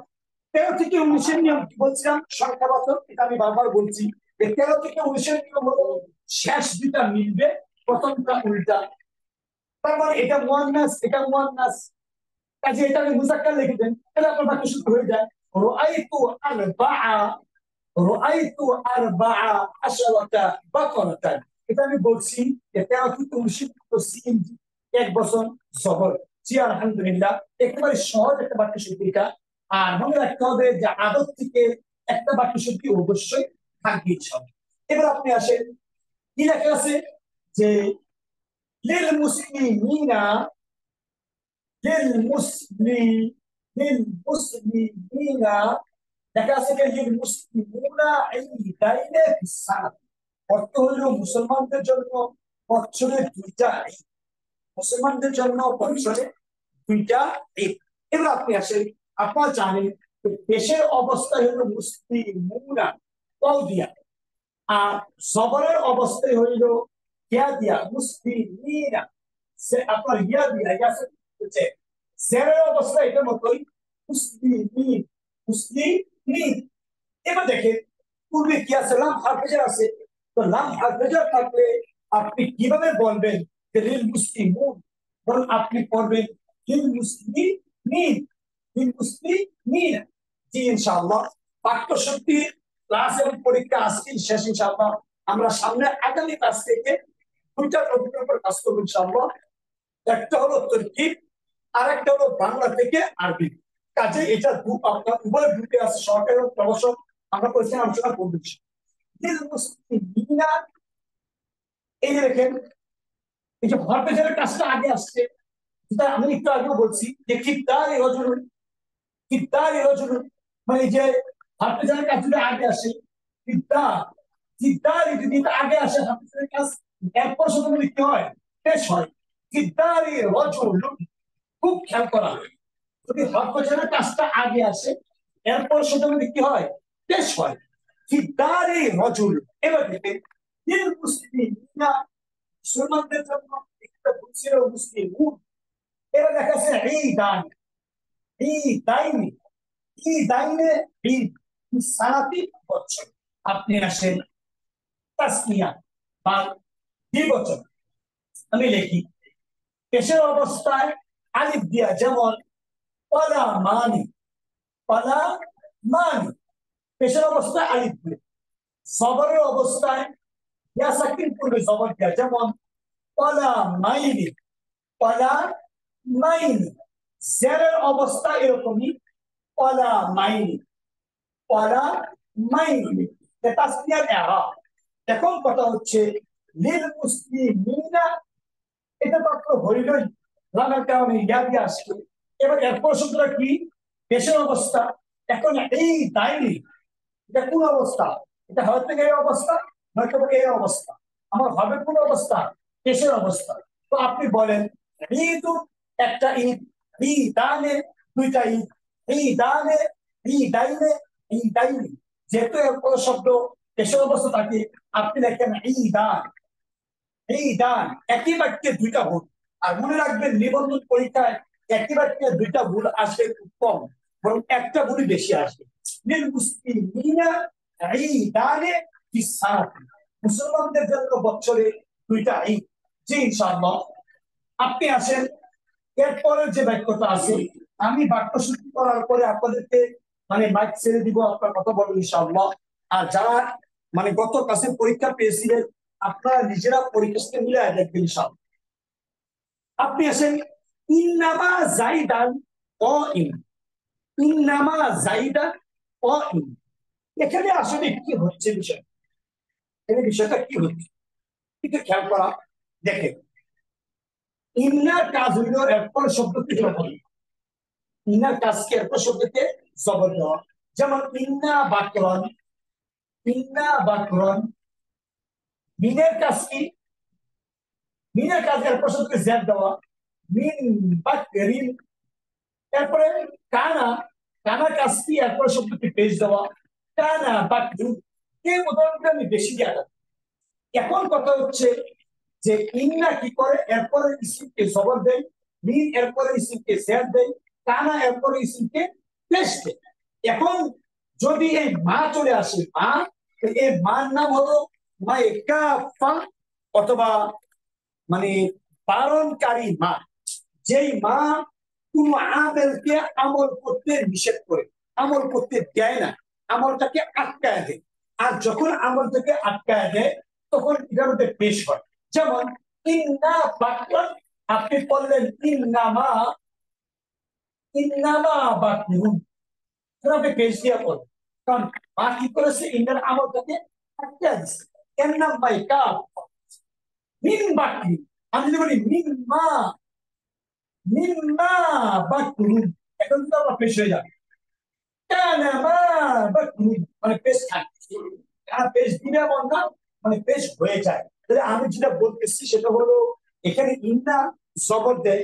13 থেকে 19-এর নিয়ম কি বলছিলাম, সংখ্যাবাচক, এটা আমি বারবার বলছি যে 13 থেকে 19-এর নিয়ম হলো শেষ দুটা মিলবে, প্রথমটা উল্টা। তার মানে এটা মুয়ান্নাস, এটা মুয়ান্নাস, কাজে এটা আমি মুজাক্কার লিখে দেন, এটা আপনার বাক্য শুদ্ধ হয়ে যায়। রাআইতু আরবাআ, রাআইতু আরবাআ আশারাতা বাকারাতান। এটা আমি বলছি যে 13 থেকে 19 সিন, এক বছর জবর। জি আলহামদুলিল্লাহ, একেবারে সহজ একটা বাক্য শুদ্ধি এটা। আর মনে রাখতে হবে যে আদত থেকে একটা বাক্য শুদ্ধি অবশ্যই থাকবেই সব। এবার আপনি আসেন, কি লেখা আছে যে লিল মুসলিমিনা, للمسلم للمسلمين দেখা আছে যে লিলমুসলিমিনা ঈদাইনে ফিস-সানাত, অর্থ হলো মুসলমানদের জন্য বছরে দুইটা ঈদ, মুসলমানদের জন্য বছরে দুইটা ঈদ। এবার আপনি আসেন, আপনারা জানেন যে দেশের অবস্থা হলো মুসলিমুনা কল দিয়া, আর জবরের অবস্থায় হইল ইয়া দিয়া মুসলিমিনা, সে আপনার ইয়া দিয়া হচ্ছে জেরের অবস্থা এটার মতোই মুসলিমিন, মুসলিমিন। এবার দেখেন পূর্বে কি আছে, লাম হারফেজার আছে। তো লাম হারফেজার থাকলে আপনি কিভাবে বলবেন যে লিল মুসলিমুন, বরং আপনি পড়বেন লিল মুসলিমিন, লিল মুসলিমিন। জি ইনশাআল্লাহ, বাক্য শক্তি ক্লাস এবং পরীক্ষা আজকেই শেষ ইনশাআল্লাহ। আমরা সামনে আগামী ক্লাস থেকে দুইটা টপিকের উপর কাজ করবো ইনশাআল্লাহ। একটা হলো তরকিব, আর একটা হলো বাংলা থেকে আরবি। কাজে এটা আপনার উভয় গ্রুপে আছে, সরকার এবং প্রবাসক। আমরা পরিচয় আলোচনা করবো। এই যে দেখেন, এই যে হরফেজের কাজটা আগে আসছে, যেটা আমি একটু আগেও বলছি যে খিদ্দার রজুলুন, খিদ্দার রজুলুন, মানে যে হরফেজের কাজ যদি আগে আসে, খিদ্দার, খিদ্দার যদি আগে আসে হরফেজের কাজ, এরপর শুধু লিখতে হয়, পেশ হয় খিদ্দার রজুলুন। খুব খেয়াল করা, যদি হরফেজের কাজটা আগে আসে এরপর শুধু লিখতে হয়, পেশ হয় খিদ্দার রজুল। এবার দেখেন লিল মুসলিমিনা, মুসলমানদের জন্য, একটা ছিল মুসলিমুন। এবার দেখা যাচ্ছে ঈদান, ঈদাইনি, ঈদাইনে ঈদ, সালাতি বছর। আপনি আসেন তাসনিয়া বা দ্বিবচন, আমি লিখি পেশের অবস্থায় আলিফ দিয়া, যেমন পালা মানি, পালা মানি, পেশের অবস্থায় আলিফ দিয়ে। জবরের অবস্থায় ইয়া সাকিন পূর্বে জবর দিয়া, যেমন পালা মাইনি, পালা মাইনি। জেরের অবস্থা এরকমই, পালা মাইনি, পালা মাইনি। তাসনিয়ার ইআরাব। এখন কথা হচ্ছে লিল মুসলিমিনা, এটা তো হইলই, লামের কারণে ইয়া দিয়ে আসছে। এবার এরপর শব্দটা কি, পেশের অবস্থা। এখন এই দাইনি, এটা কোন অবস্থা, এটা হয়তো এই অবস্থা, নয়তো এই অবস্থা। আমার হবে কোন অবস্থা, পেশের অবস্থা। তো আপনি বলেন ঈদ, একটা ঈদ, ঈদানে দুইটা ঈদ, ঈদানে, ঈদাইনে, ঈদাইনি। যেহেতু এরপর শব্দ পেশের অবস্থা থাকে, আপনি লেখেন ঈদান, ঈদান। একই বাক্যে দুইটা ভুল। আর মনে রাখবেন নিবন্ধন পরীক্ষায় একই বাক্যে দুইটা ভুল আসবে খুব কম, বরং একটা ভুলই বেশি আসবে। লিল মুসলিমিনা ঈদানে ফিস-সানাতি, মুসলমানদের জন্য বছরে দুইটা ঈদ। জি ইনশাআল্লাহ, আপনি আসেন এরপরের যে বাক্যটা আছে, আমি বাক্য শুদ্ধি করার পরে আপনাদেরকে মানে মাইক ছেড়ে দিব, আপনার কথা বলবেন ইনশাআল্লাহ। আর যারা মানে গত ক্লাসে পরীক্ষা পেয়েছিলেন, আপনারা নিজেরা পরীক্ষা মিলে দেখবেন ইনশাআল্লাহ। আপনি আসেন ইন্নামা জাইদান ও ইন, ইন্নামা জাইদান ও ইন। এখানে আসলে কি হচ্ছে বিষয়, এখানে বিষয়টা কি হচ্ছে একটু খেয়াল করা। দেখেন, ইন্নার কাজ হইল এরপর শব্দকে জবর, ইন্নার কাজকে এরপর শব্দকে জবর দেওয়া। যেমন ইন্না বাকরন, ইন্না বাকরন, মিনের কাজ কি? মিনের কাজ এরপর শব্দকে জেড দেওয়া, মিন বাকরিন। তারপরে কানা, কানা কাজ কি এরপর শব্দকে পেশ দেওয়া, কানা বাকরুন। এই উদাহরণটা আমি বেশি দিয়া থাকি। এখন কথা হচ্ছে যে ইন্না কি করে, এরপরে ইসিমকে জবর দেয়, মিন এরপরে ইসিমকে জেড দেয়, কানা এরপরে ইসিমকে পেশ দেয়। এখন যদি এই মা চলে আসে, মা, এই মার নাম হলো মাইকাফা, অথবা মানে পালনকারী মা। যেই মা কোন আমেলকে আমল করতে নিষেধ করে, আমল করতে দেয় না, আমলটাকে আটকায় দেয়। আর যখন আমলটাকে আটকায় দেয় তখন এটার মধ্যে পেশ হয়। যেমন ইন্না বাকরান, আপনি বললেন ইন্নামা, ইন্নামা বাকরুন, আপনি পেশ দিয়া পড়েন, কারণ মা কি করেছে, ইন্নার আমলটাকে আটকায় দিচ্ছে। এর নাম মাইকা মিন বাকরি। আমি যদি বলি মিন মা, মিম্মা বাকরুন, এখন তো আমরা পেশ হয়ে যাবে কানা মা বাকরুন, মানে পেশ থাকছে। কারণ পেশ দিলে এমন না, মানে পেশ হয়ে যায়। তাহলে আমি যেটা বলতেছি সেটা হলো, এখানে ইন্না জবর দেয়,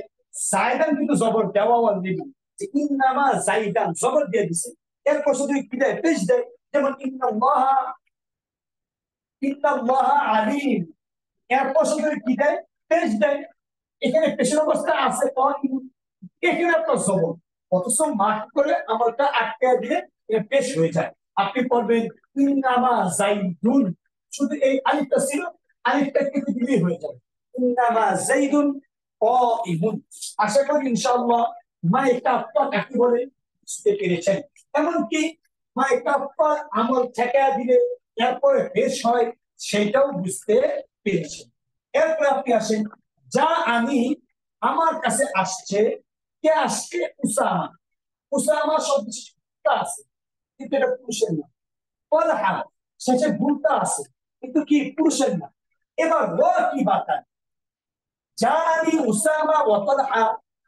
জাইদান কিন্তু জবর দেওয়া অলরেডি, যে ইন্নামা জাইদান জবর দিয়ে দিছে, এরপর শুধু কি দেয়, পেশ দেয়। যেমন ইন্নাল্লাহা, ইন্নাল্লাহা আলিম, এরপর শুধু কি দেয়, পেশ দেয়। এখানে পেশের অবস্থা আছে, এখানে আপনার জবর, অথচ মাঠ করে আমলটা আটকে দিয়ে পেশ হয়ে যায়। আপনি পড়বেন ইন্নামা জাইদুন, শুধু এই আলিফটা ছিল, আলিফটা কেটে দিলেই হয়ে যাবে, ইন্নামা জাইদুন কাইমুন। আশা করি ইনশাআল্লাহ মাইকাফা কাকে বলে বুঝতে পেরেছেন। এমনকি মাইকাফা আমল ঠেকা দিলে এরপরে পেশ হয়, সেটাও বুঝতে পেরেছেন। এরপরে আপনি আসেন, যা আমি, আমার কাছে আসছে, কে আসছে, উসামা। উসামা শব্দটা আছে কিন্তু এটা পুরুষের না। তলহা, শেষে ভুলটা আছে কিন্তু কি পুরুষের না। এবার ও কি বাতা, যা আমি উসামা ও তলহা,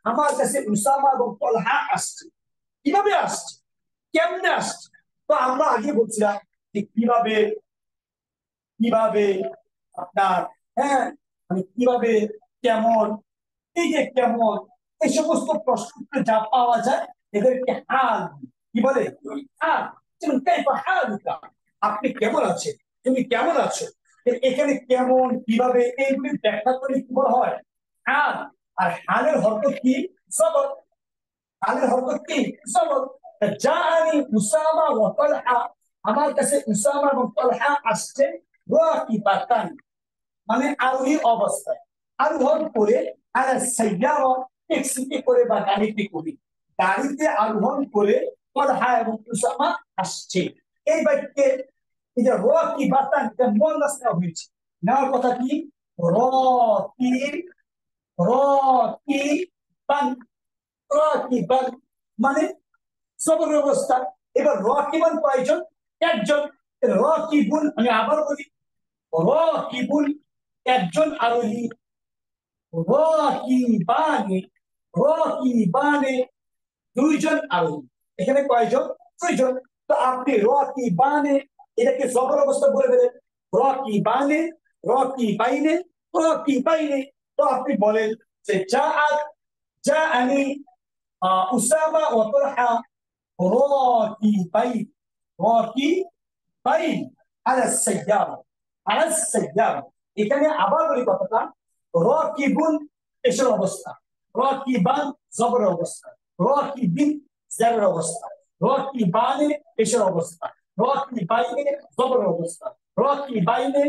আমার কাছে উসামা এবং তলহা আসছে। কিভাবে আসছে, কেমনে আসছে? তো আমরা আগে বলছিলাম যে কিভাবে, কিভাবে আপনার, হ্যাঁ, মানে কিভাবে, কেমন, এই যে কেমন, এই সমস্ত প্রশ্ন যা পাওয়া যায় এদেরকে হাল কি বলে, হাল। যেমন কাইফা হালুকা, আপনি কেমন আছেন, তুমি কেমন আছো, এখানে কেমন, কিভাবে, এইগুলি ব্যাখ্যা করে কি বলা হয়, হাল। আর হালের হরকত কি, জবর। হালের হরকত কি, জবর। যা আমি উসামা ওয়া তালহা, আমার কাছে উসামা এবং তালহা আসছে, রাকিবাতান, মানে আরোহী অবস্থায়, আরোহণ করে, আলা সাইয়ারা, ট্যাক্সিতে করে বা গাড়িতে করে, গাড়িতে আরোহণ করে তলহা এবং উসামা আসছে। এই বাক্যে এই যে রাকিবাতান, এটা মুয়ান্নাস নেওয়া হয়েছে। নেওয়ার কথা কি, রাকিব, রাকিবান, রাকিবান মানে সবর অবস্থা। এবার রাকিবান কয়জন, একজন। রাকিবুন, আমি আবার বলি, রাকিবুন একজন আরোহী, রাকিবানে, রাকিবানে দুইজন আরোহী। এখানে কয়জন, দুইজন। তো আপনি রাকিবানে এটাকে জবর অবস্থা বলে দিলেন, রাকিবানে, রাকিবাইনে, রাকিবাইনে। তো আপনি বলেন যে জাআনি উসামা ওয়া তালহা রাকিবাইন, রাকিবাইন আলা সাইয়ারা, আলা সাইয়ারা। এখানে আবার বলি কথাটা, রাকিবুন পেশের অবস্থা, রাকিবান জবরের অবস্থা, রাকিবিন জারের অবস্থা, রাকিবানে পেশের অবস্থা, রাকিবাইনে জবরের অবস্থা, রাকিবাইনে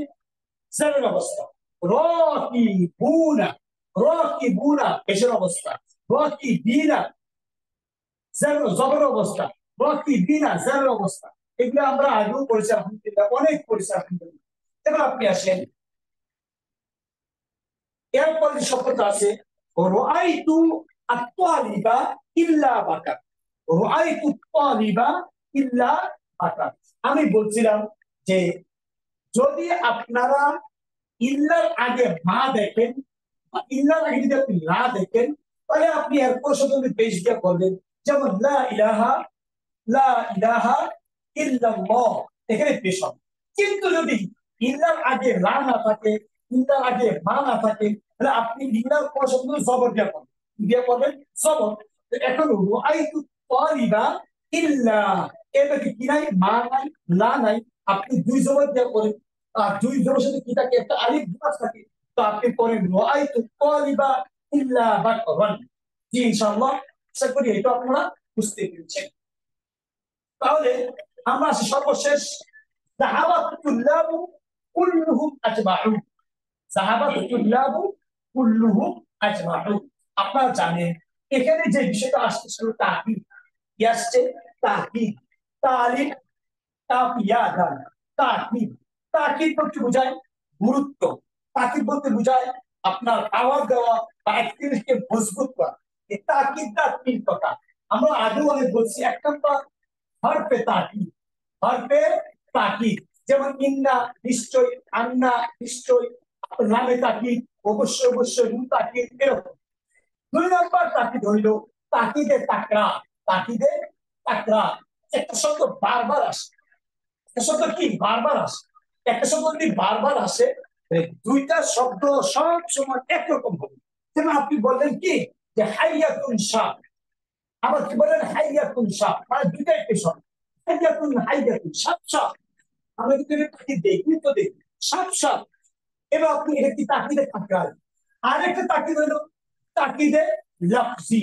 জারের অবস্থা, রাকিবুনা, রাকিবুনা পেশের অবস্থা, রাকিবিনা জবর অবস্থা, রাকিবিনা জারের অবস্থা। এগুলো আমরা আগেও পড়েছি আলহামদুলিল্লাহ, অনেক পড়েছি আলহামদুলিল্লাহ। এবার আপনি আসেন, এরপর যে শব্দটা আছে রাআইতু আত-তালিবা ইল্লা বাকা, রাআইতু আত-তালিবা ইল্লা বাকা। আমি বলছিলাম যে যদি আপনারা ইল্লার আগে মা দেখেন, ইল্লার আগে যদি আপনি লা দেখেন, তাহলে আপনি এরপর শুধু পেশ দিয়ে করবেন, যেমন লা ইলাহা, লা ইলাহা ইল্লাল্লাহ, এখানে পেশ হবে। কিন্তু যদি ইল্লার আগে লা না থাকে, ইল্লার আগে মা না থাকে, তাহলে আপনি ইল্লার পর শুধু জবর দিয়ে করবেন, দিয়ে করবেন জবর। তো এখন রাআইতু তালিবা ইল্লা, এবার কি নাই, মা নাই, লা নাই, আপনি দুই জবর দিয়ে করেন। আর দুই জবরের সাথে কি থাকে, একটা আলিফ গুণাজ থাকে। তো আপনি করেন রাআইতু তালিবা ইল্লা বাকরান। জি ইনশাআল্লাহ, আশা করি এটা আপনারা বুঝতে পেরেছেন। তাহলে আমরা আসি সর্বশেষ, যাহাবাত তুল্লাবু কুল্লুহুম আজমাউন। যাহাবাত তুল্লাবু কুল্লুহুম আজমাউন। আপনারা জানেন এখানে যে বিষয়টা আসছে সেটা তাকিদ। কি আসছে? তাকিদ। তালিক তাকিয়াদান, তাকিদ। তাকিদ বলতে বোঝায় গুরুত্ব, তাকিদ বলতে বোঝায় আপনার পাওয়ার দেওয়া বা একটিকে মজবুত করা। এই তাকিদটা তিন কথা আমরা আগেও অনেক বলছি। এক নম্বর হরফে তাকিদ, হরফে তাকিদ, যেমন ইন্না নিশ্চয়, আন্না নিশ্চয়, নামে তাকিদ, অবশ্যই অবশ্যই, তাকিদ, এরকম। দুই নম্বর তাকিদ হইল তাকিদে তাকরা, তাকিদে তাকরা। একটা শব্দ বারবার আসে, একটা শব্দ কি বারবার আসে, একটা শব্দ যদি বারবার আসে, দুইটা শব্দ সব সময় একরকম হবে। যেমন আপনি বললেন কি যে হাইয়াতুন শাহ, আবার কি বলেন হাইয়াতুন শাহ, মানে দুইটাই পেশন। হাইয়াতুন হাইয়াতুন, সাপ সাপ। আমরা কিন্তু তাকিদ দেখি তো দেখি সাপ সাপ। এবার আপনি এটা কি তাকিদে তাকরার। আরেকটা তাকিদ হলো তাকিদে লফজি,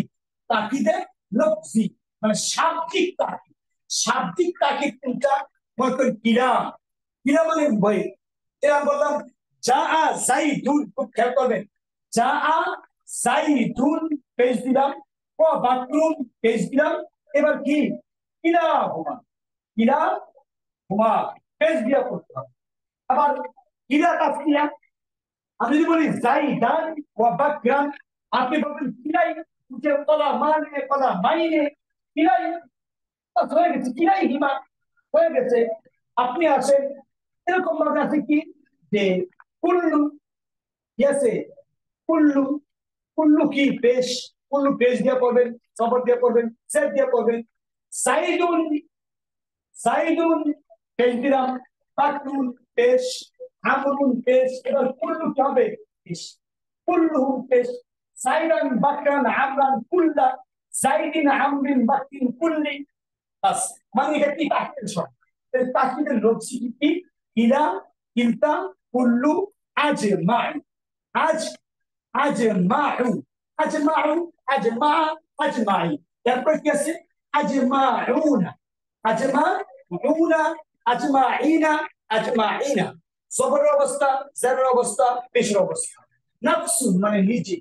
তাকিদে লফজি, মানে শাব্দিক তাকিদ। শাব্দিক তাকিদ কোনটা? মনে করেন কিরা, কিরা মানে বই। এরা বললাম যা আ জাইদুন, খুব খেয়াল করবেন, যা আ জাইদুন পেজ দিলাম, ও বাথরুম পেজ দিলাম। এবার কি কিরা হুমা, কিরা হুমা পেজ দিয়া করতে হবে। আবার কিরা তাসকিয়া, আমি যদি বলি জাইদান ওয়া বাকরান, আপনি বলবেন কিরাই, যে কলা মানে কলা মাইনে, কিরাই হয়ে গেছে, কিরাই হিমা হয়ে গেছে। আপনি আসেন এরকম ভাবে আছে কি যে কুল্লু, গেছে কুল্লু, কুল্লু কি পেশ, কুল্লু পেশ দিয়ে পড়বেন, খবর দিয়ে পড়বেন, সেট দিয়ে পড়বেন। সাইদুন, সাইদুন পেশ দিলাম, বাকরুন পেশ, আমরুন পেশ। এবার কুল্লু কি হবে? পেশ, কুল্লুহুম পেশ। সাইদান বাকরান আমরান কুল্লা, সাইদিন আমরিন বাকরিন কুল্লি। বাস, মানে এটা কি তাকিদের সব। তাকিদের লক্ষ্য কি? ইলা, কিলতা, কুল্লু, আজমাই, আজ, আজমাউ, আজমাউ, আজমা, আজমাই। তারপর কি আছে? আজমাউনা, আজমাউনা, আজমাইনা, আজমাইনা। সবরের অবস্থা, জারের অবস্থা, পেশের অবস্থা। নাফসুন মানে নিজে,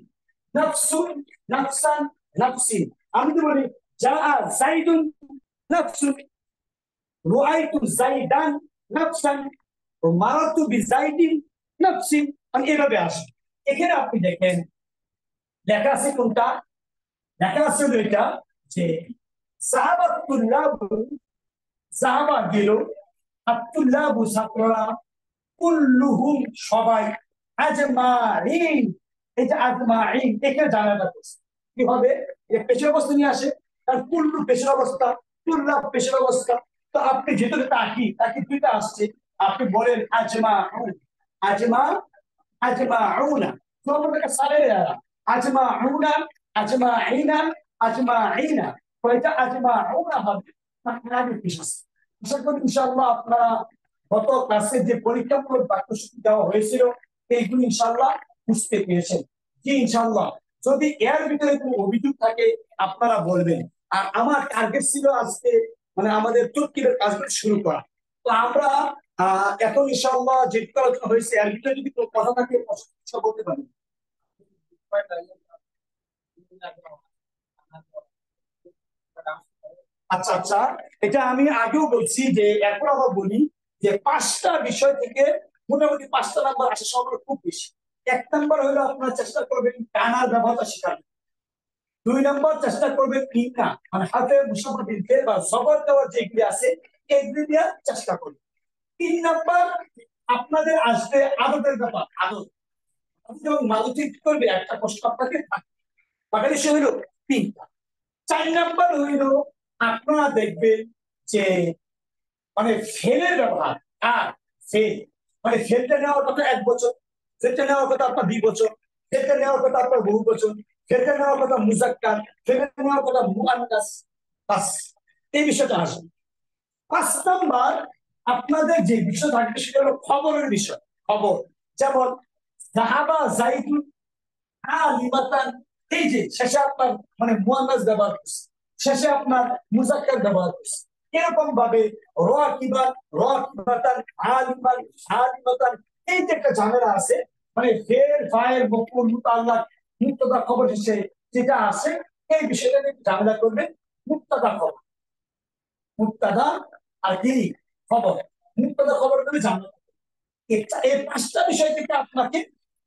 নাফসুন, নাফসান, নাফসিন। আমি তো বলি যা জাইদুন নাফসুন, রাআইতু জাইদান নাফসান, মারাতু বিজাইদিন নাফসিন। মানে এভাবে আসে। এখানে আপনি দেখেন লেখা আছে কোনটা? লেখা আছে হলো এটা যে সাহাবাতুল্লাহু, সাহাবা গেল, আব্দুল্লাহু ছাত্ররা, কুল্লুহুম সবাই, আজমাইন, এই যে আজমাইন এখানে জানাটা করছে কি হবে? এটা পেশের অবস্থা নিয়ে আসে। আর কুল্লু পেশের অবস্থা, কুল্লাহ পেশের অবস্থা। তো আপনি যেহেতু তাকি, তাকি দুইটা আসছে, আপনি বলেন আজমাউন, আজমা, আজমাউনা। তোমাদের সালের আজমাউনা, আজমাইনা, আজমাইনা। কয়টা আজমাউনা হবে? আগে পেশ আছে। আশা করি ইনশাআল্লাহ আপনারা গত ক্লাসে যে পরীক্ষামূলক বাক্যসূচি দেওয়া হয়েছিল এইগুলো ইনশাআল্লাহ বুঝতে পেরেছেন। জি ইনশাআল্লাহ। যদি এর ভিতরে কোনো অভিযোগ থাকে আপনারা বলবেন। আর আমার টার্গেট ছিল আজকে মানে আমাদের তরকিবের কাজগুলো শুরু করা। তো আমরা এখন ইনশাআল্লাহ যেটুকু আলোচনা হয়েছে এর ভিতরে যদি কোনো কথা থাকে প্রশ্ন বলতে পারেন। আচ্ছা আচ্ছা, এটা আমি আগেও বলছি যে এখন আবার বলি যে 5টা বিষয় থেকে মোটামুটি 5টা নাম্বার আসা সম্ভব খুব বেশি। 1 নাম্বার হলো আপনারা চেষ্টা করবেন কানার ব্যবহারটা শেখার। 2 নম্বর চেষ্টা করবেন ইন্না মানে হাতে মুসাফাতিল ফেল বা জবর দেওয়ার যেগুলি আছে এগুলি দিয়ে চেষ্টা করবেন। 3 নম্বর আপনাদের আসবে আদতের ব্যাপার, আদত। আপনি যখন মালচিং করবে একটা প্রশ্ন আপনাকে থাকবে, বাকি সে হইল 3টা। 4 নম্বর হইল আপনারা দেখবেন যে মানে ফেলের ব্যবহার। আর ফেল মানে ফেলটা নেওয়ার কথা 1 বছর, ফেলটা নেওয়ার কথা আপনার 2 বছর, ফেলটা নেওয়ার কথা আপনার বহু বছর, ফেলটা নেওয়ার কথা মুজাক্কার, ফেলটা নেওয়ার কথা মুআন্নাস। বাস এই বিষয়টা আসবে। 5 নাম্বার আপনাদের যে বিষয় থাকবে সেটা হলো খবরের বিষয়। খবর যেমন জাহাবা জাইদুন আলিমাতান, এই যে শেষে আপনার মানে মুআন্নাস ব্যবহার করছে, শেষে আপনার মুজাক্কার ব্যবহার করছে। এরকম ভাবে রাকিবান রাকিবাতান আলিমান আলিমাতান, এই যে একটা ঝামেলা আছে মানে ফের ফায়ের মফউল মুতাআল্লাক মুবতাদা খবর শেষে যেটা আছে এই বিষয়টা নিয়ে ঝামেলা করবেন। মুবতাদা খবর, মুবতাদা আর কি খবর, মুবতাদা খবর করে ঝামেলা। এই 5টা বিষয় থেকে আপনাকে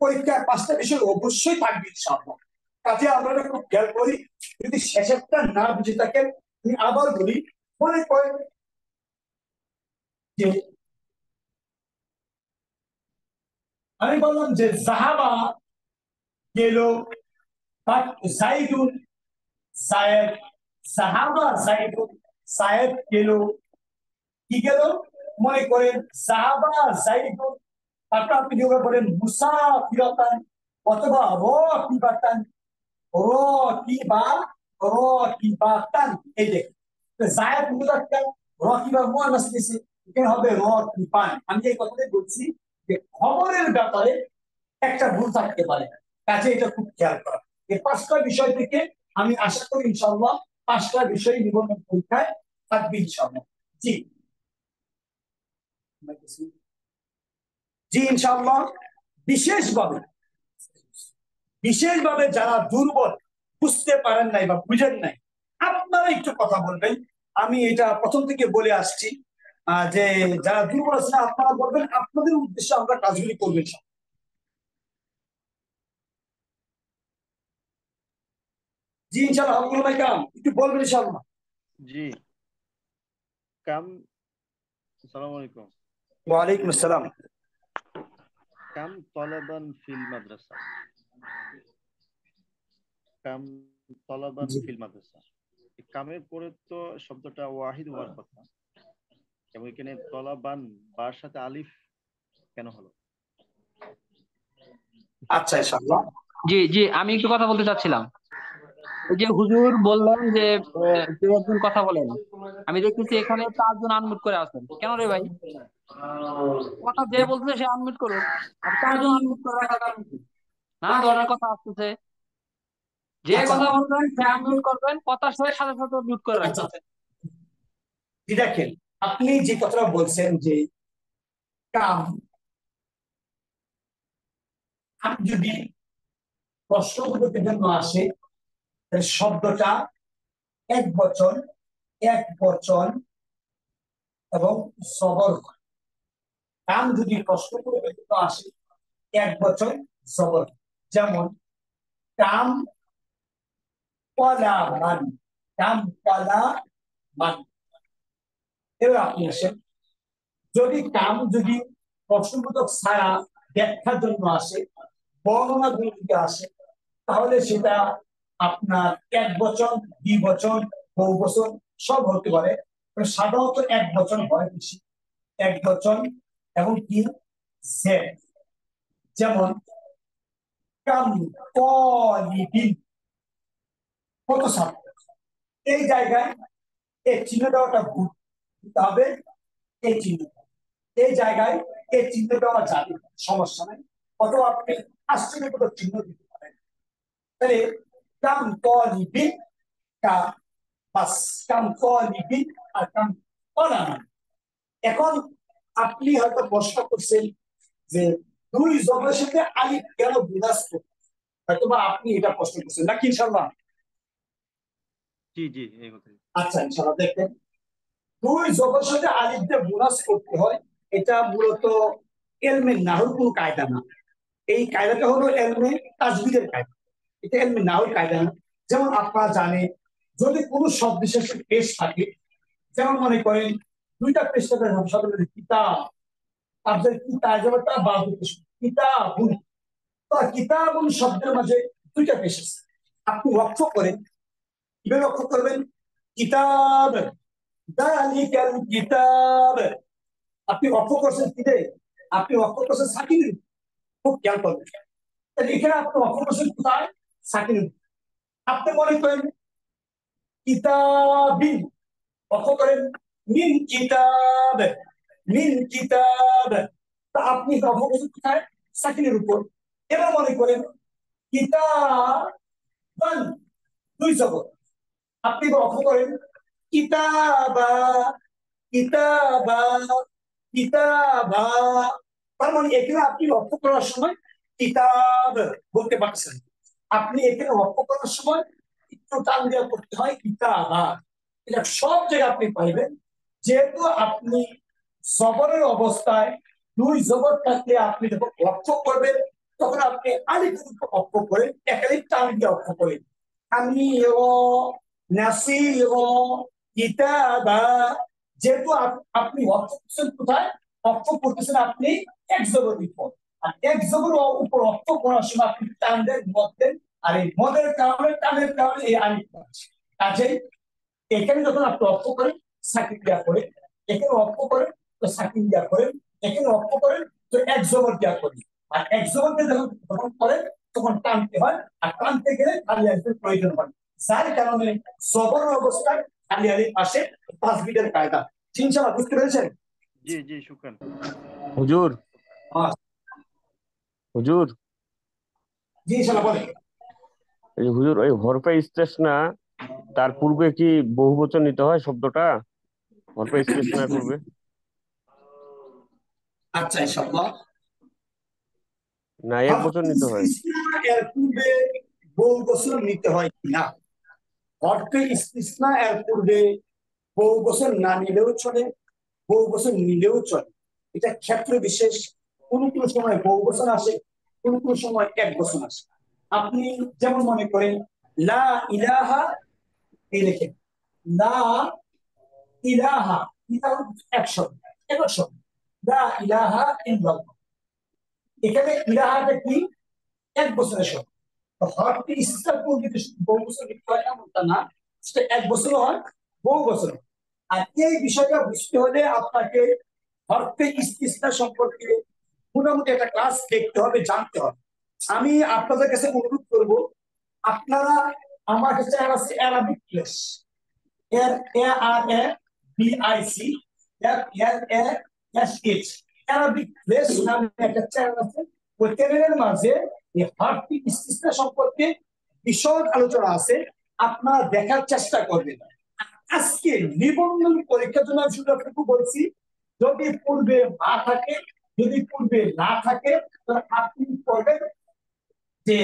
পরীক্ষার 5টা বিষয় অবশ্যই থাকবে ইনশাআল্লাহ। কাজে আমরা খুব খেয়াল করি, যদি শেষেরটা না বুঝে থাকেন আমি আবার বলি, মনে করেন যে আমি বললাম যে জাহাবা গেল জাইদুন সায়েদ, জাহাবা জাইদুন সায়েদ গেল, কি গেল মনে করেন জাহাবা জাইদুন, তারপর আপনি যেভাবে বলেন মুসাফিরাতান অথবা রাকিবাতান রাকিবা রাকিবাতান, এই দেখেন জায়েদ মুজাক্কার রাকিবা মুআন্নাস নিছে, এখানে হবে রাকিবান। আমি এই কথাটাই বলছি যে খবরের ব্যাপারে একটা ভুল থাকতে পারে, কাজে এটা খুব খেয়াল করা। এই 5টা বিষয় থেকে আমি আশা করি ইনশাআল্লাহ 5টা বিষয় নিবন্ধন পরীক্ষায় থাকবে ইনশাআল্লাহ। জি জি ইনশাআল্লাহ। বিশেষভাবে বিশেষভাবে যারা দুর্বল, বুঝতে পারেন নাই বা বুঝেন নাই, আপনারা একটু কথা বলবেন। আমি এটা প্রথম থেকে বলে আসছি যে যারা দুর্বল আছেন আপনারা বলবেন, আপনাদের উদ্দেশ্যে আমরা কাজগুলি করবেন। জি ইনশাআল্লাহ। আব্দুল ভাই কাম একটু বলবেন ইনশাআল্লাহ। জি কাম আসসালামু আলাইকুম। ওয়ালাইকুম আসসালাম। কাম তলাবান ফিল মাদ্রাসা, কাম তলাবান জি ফিল মাদ্রাসা, এই কামের পরে তো শব্দটা ওয়াহিদ হওয়ার কথা, এবং এখানে তলাবান বার সাথে আলিফ কেন হলো? আচ্ছা ইনশাআল্লাহ। জি জি, আমি একটু কথা বলতে চাচ্ছিলাম। ওই যে হুজুর বললেন যে কেউ একজন কথা বলেন, আমি দেখতেছি এখানে 4 জন আনমিউট করে আছেন কেন রে ভাই? কথা যে বলছে সে আনমিউট করুক, আর 4 জন আনমিউট করে রাখার কারণ কি? নানা ধরনের কথা আসতেছে, যে আচ্ছা কথা বলবেন সে আনমিউট করবেন, কথা শেষ সাথে সাথে মিউট করে আচ্ছা রাখবেন। জি দেখেন, আপনি যে কথাটা বলছেন যে কাম, আমি যদি প্রশ্নবোধকের জন্য আসে তাহলে শব্দটা এক বচন, এক বচন এবং জবর হয়। কাম যদি প্রশ্নবোধকের জন্য আসে এক বচন জবর, যেমন কাম কলা মান, কাম কলা মান। এবার আপনি আসেন, যদি কাম যদি প্রশ্নবোধক ছাড়া ব্যাখ্যার জন্য আসে, বর্ণনা যদি আসে, তাহলে সেটা আপনার এক বচন, দ্বিবচন, বহু বচন সব হতে পারে। সাধারণত এক বচন হয় বেশি, এক বচন এবং কি জেড। যেমন কাম তালিবিন, কত ছাত্র, এই জায়গায় এই চিহ্ন দেওয়াটা ভুল, তবে এই চিহ্ন, এই জায়গায় এই চিহ্ন দেওয়া যাবে, সমস্যা নাই। অথবা আপনি আশ্চর্যবোধক চিহ্ন দিতে পারেন। তাহলে কাম তালিবিন কা বাস, কাম তালিবিন আর কাম তালামান। এখন আপনি হয়তো প্রশ্ন করছেন যে 2 জবরের সাথে আলিফ কেন বিরাজ করবে, হয়তো বা আপনি এটা প্রশ্ন করছেন নাকি ইনশাআল্লাহ? জি জি এই কথাই। আচ্ছা ইনশাআল্লাহ। দেখেন 2 জবরের সাথে আলিফ দিয়ে বিরাজ করতে হয়, এটা মূলত ইলমে নাহর কোন কায়দা না। এই কায়দাটা হলো ইলমে তাজবিদের কায়দা, এটা ইলমে নাহর কায়দা না। যেমন আপনারা জানেন, যদি কোনো শব্দ শেষে পেশ থাকে, যেমন মনে করেন দুইটা পেশ থাকে শব্দ কিতাব, আপনার কিতাবটা বা কিতাবুন, তো কিতাবুন শব্দের মাঝে দুইটা পেশ আছে। আপনি লক্ষ্য করেন, কিভাবে লক্ষ্য করবেন? কিতাব, দালিকাল কিতাব, আপনি লক্ষ্য করছেন কি রে? আপনি লক্ষ্য করছেন সাকিনের, খুব খেয়াল করবেন। তাহলে এখানে আপনি লক্ষ্য করছেন কোথায়? সাকিনের। আপনি মনে করেন কিতাবিন, লক্ষ্য করেন মিন কিতাব, মিন কিতাব, তা আপনি লক্ষ্য করছেন কোথায়? সাকিনের উপর। এবার মনে করেন কিতাবান, দুই জবর, আপনি লক্ষ্য করেন কিতাবা, কিতাবা, কিতাবা, তার মানে এখানে আপনি লক্ষ্য করার সময় কিতাব বলতে পারছেন। আপনি এখানে লক্ষ্য করার সময় একটু টান দেওয়া করতে হয় কিতাবা। এটা সব জায়গায় আপনি পাইবেন। যেহেতু আপনি জবরের অবস্থায় দুই জবর থাকলে আপনি যখন লক্ষ্য করবেন, তখন আপনি আলিফের উপর লক্ষ্য করেন, একাধিক টান দিয়ে লক্ষ্য করেন। আমি নাসি কিতাবা, যেহেতু আপনি লক্ষ্য করছেন কোথায়? লক্ষ্য করতেছেন আপনি এক জবরের উপর, আর এক জবরের উপর লক্ষ্য করার সময় আপনি টান দেন, মদ দেন, আর এই মদের কারণে, টানের কারণে এই আলিফ আছে। কাজেই এখানে যখন আপনি লক্ষ্য করেন সাকিন দিয়া করেন, এখানে লক্ষ্য করেন তো সাকিন দিয়া করেন, এখানে লক্ষ্য করেন তো এক জবর দিয়া করেন। আর এক জবরকে যখন করেন তখন টানতে হয়, আর টানতে গেলে খালি আলিফের প্রয়োজন হয়। যার কারণে জবর অবস্থায় খালি আলিফ আসে, তাসবিদের কায়দা। ইনশাআল্লাহ বুঝতে পেরেছেন? জি জি, শুকরান। হুজুর, হ্যাঁ, হুজুর, জি ইনশাআল্লাহ বলেন। এই হুজুর ওই হরফে ইস্তেসনা তার পূর্বে কি বহুবচন নিতে হয় শব্দটা? হরফে ইস্তেসনার পূর্বে আচ্ছা ইনশাআল্লাহ। না এক বচন নিতে হয়? এর পূর্বে বহু বছর নিতে হয় কিনা? অর্থে ইস্তিসনা এর পূর্বে বহু বছর না নিলেও চলে, বহু বছর নিলেও চলে। এটা ক্ষেত্র বিশেষ। কোন কোন সময় বহু বছর আসে, কোন কোন সময় এক বছর আসে। আপনি যেমন মনে করেন লা ইলাহা, এই লেখেন লা ইলাহা, এটা এক শব্দ, এক শব্দ, লা ইলাহা ইল্লাল্লাহ। এখানে ইলাহাটা কি? এক বছরের শব্দ। হরফটি ইস্তিসনা পূর্বে বহু বছর লিখতে হয় এমনটা না, সেটা এক বছর হয়, বহু বছর। আর এই বিষয়টা বুঝতে হলে আপনাকে হরফে ইস্তিসনা সম্পর্কে মোটামুটি একটা ক্লাস দেখতে হবে, জানতে হবে। আমি আপনাদের কাছে অনুরোধ করব, আপনারা আমার কাছে আছে অ্যারাবিক প্লেস, এর A R A B I C F L A S H, Arabic place নামে একটা চ্যানেল আছে। ওই চ্যানেলের মাঝে এই হরফি ইস্তিসনা সম্পর্কে বিশদ আলোচনা আছে, আপনারা দেখার চেষ্টা করবেন। আজকে নিবন্ধন পরীক্ষার জন্য আমি শুধু আপনাকে বলছি, যদি পূর্বে না থাকে, যদি পূর্বে না থাকে, তাহলে আপনি করবেন যে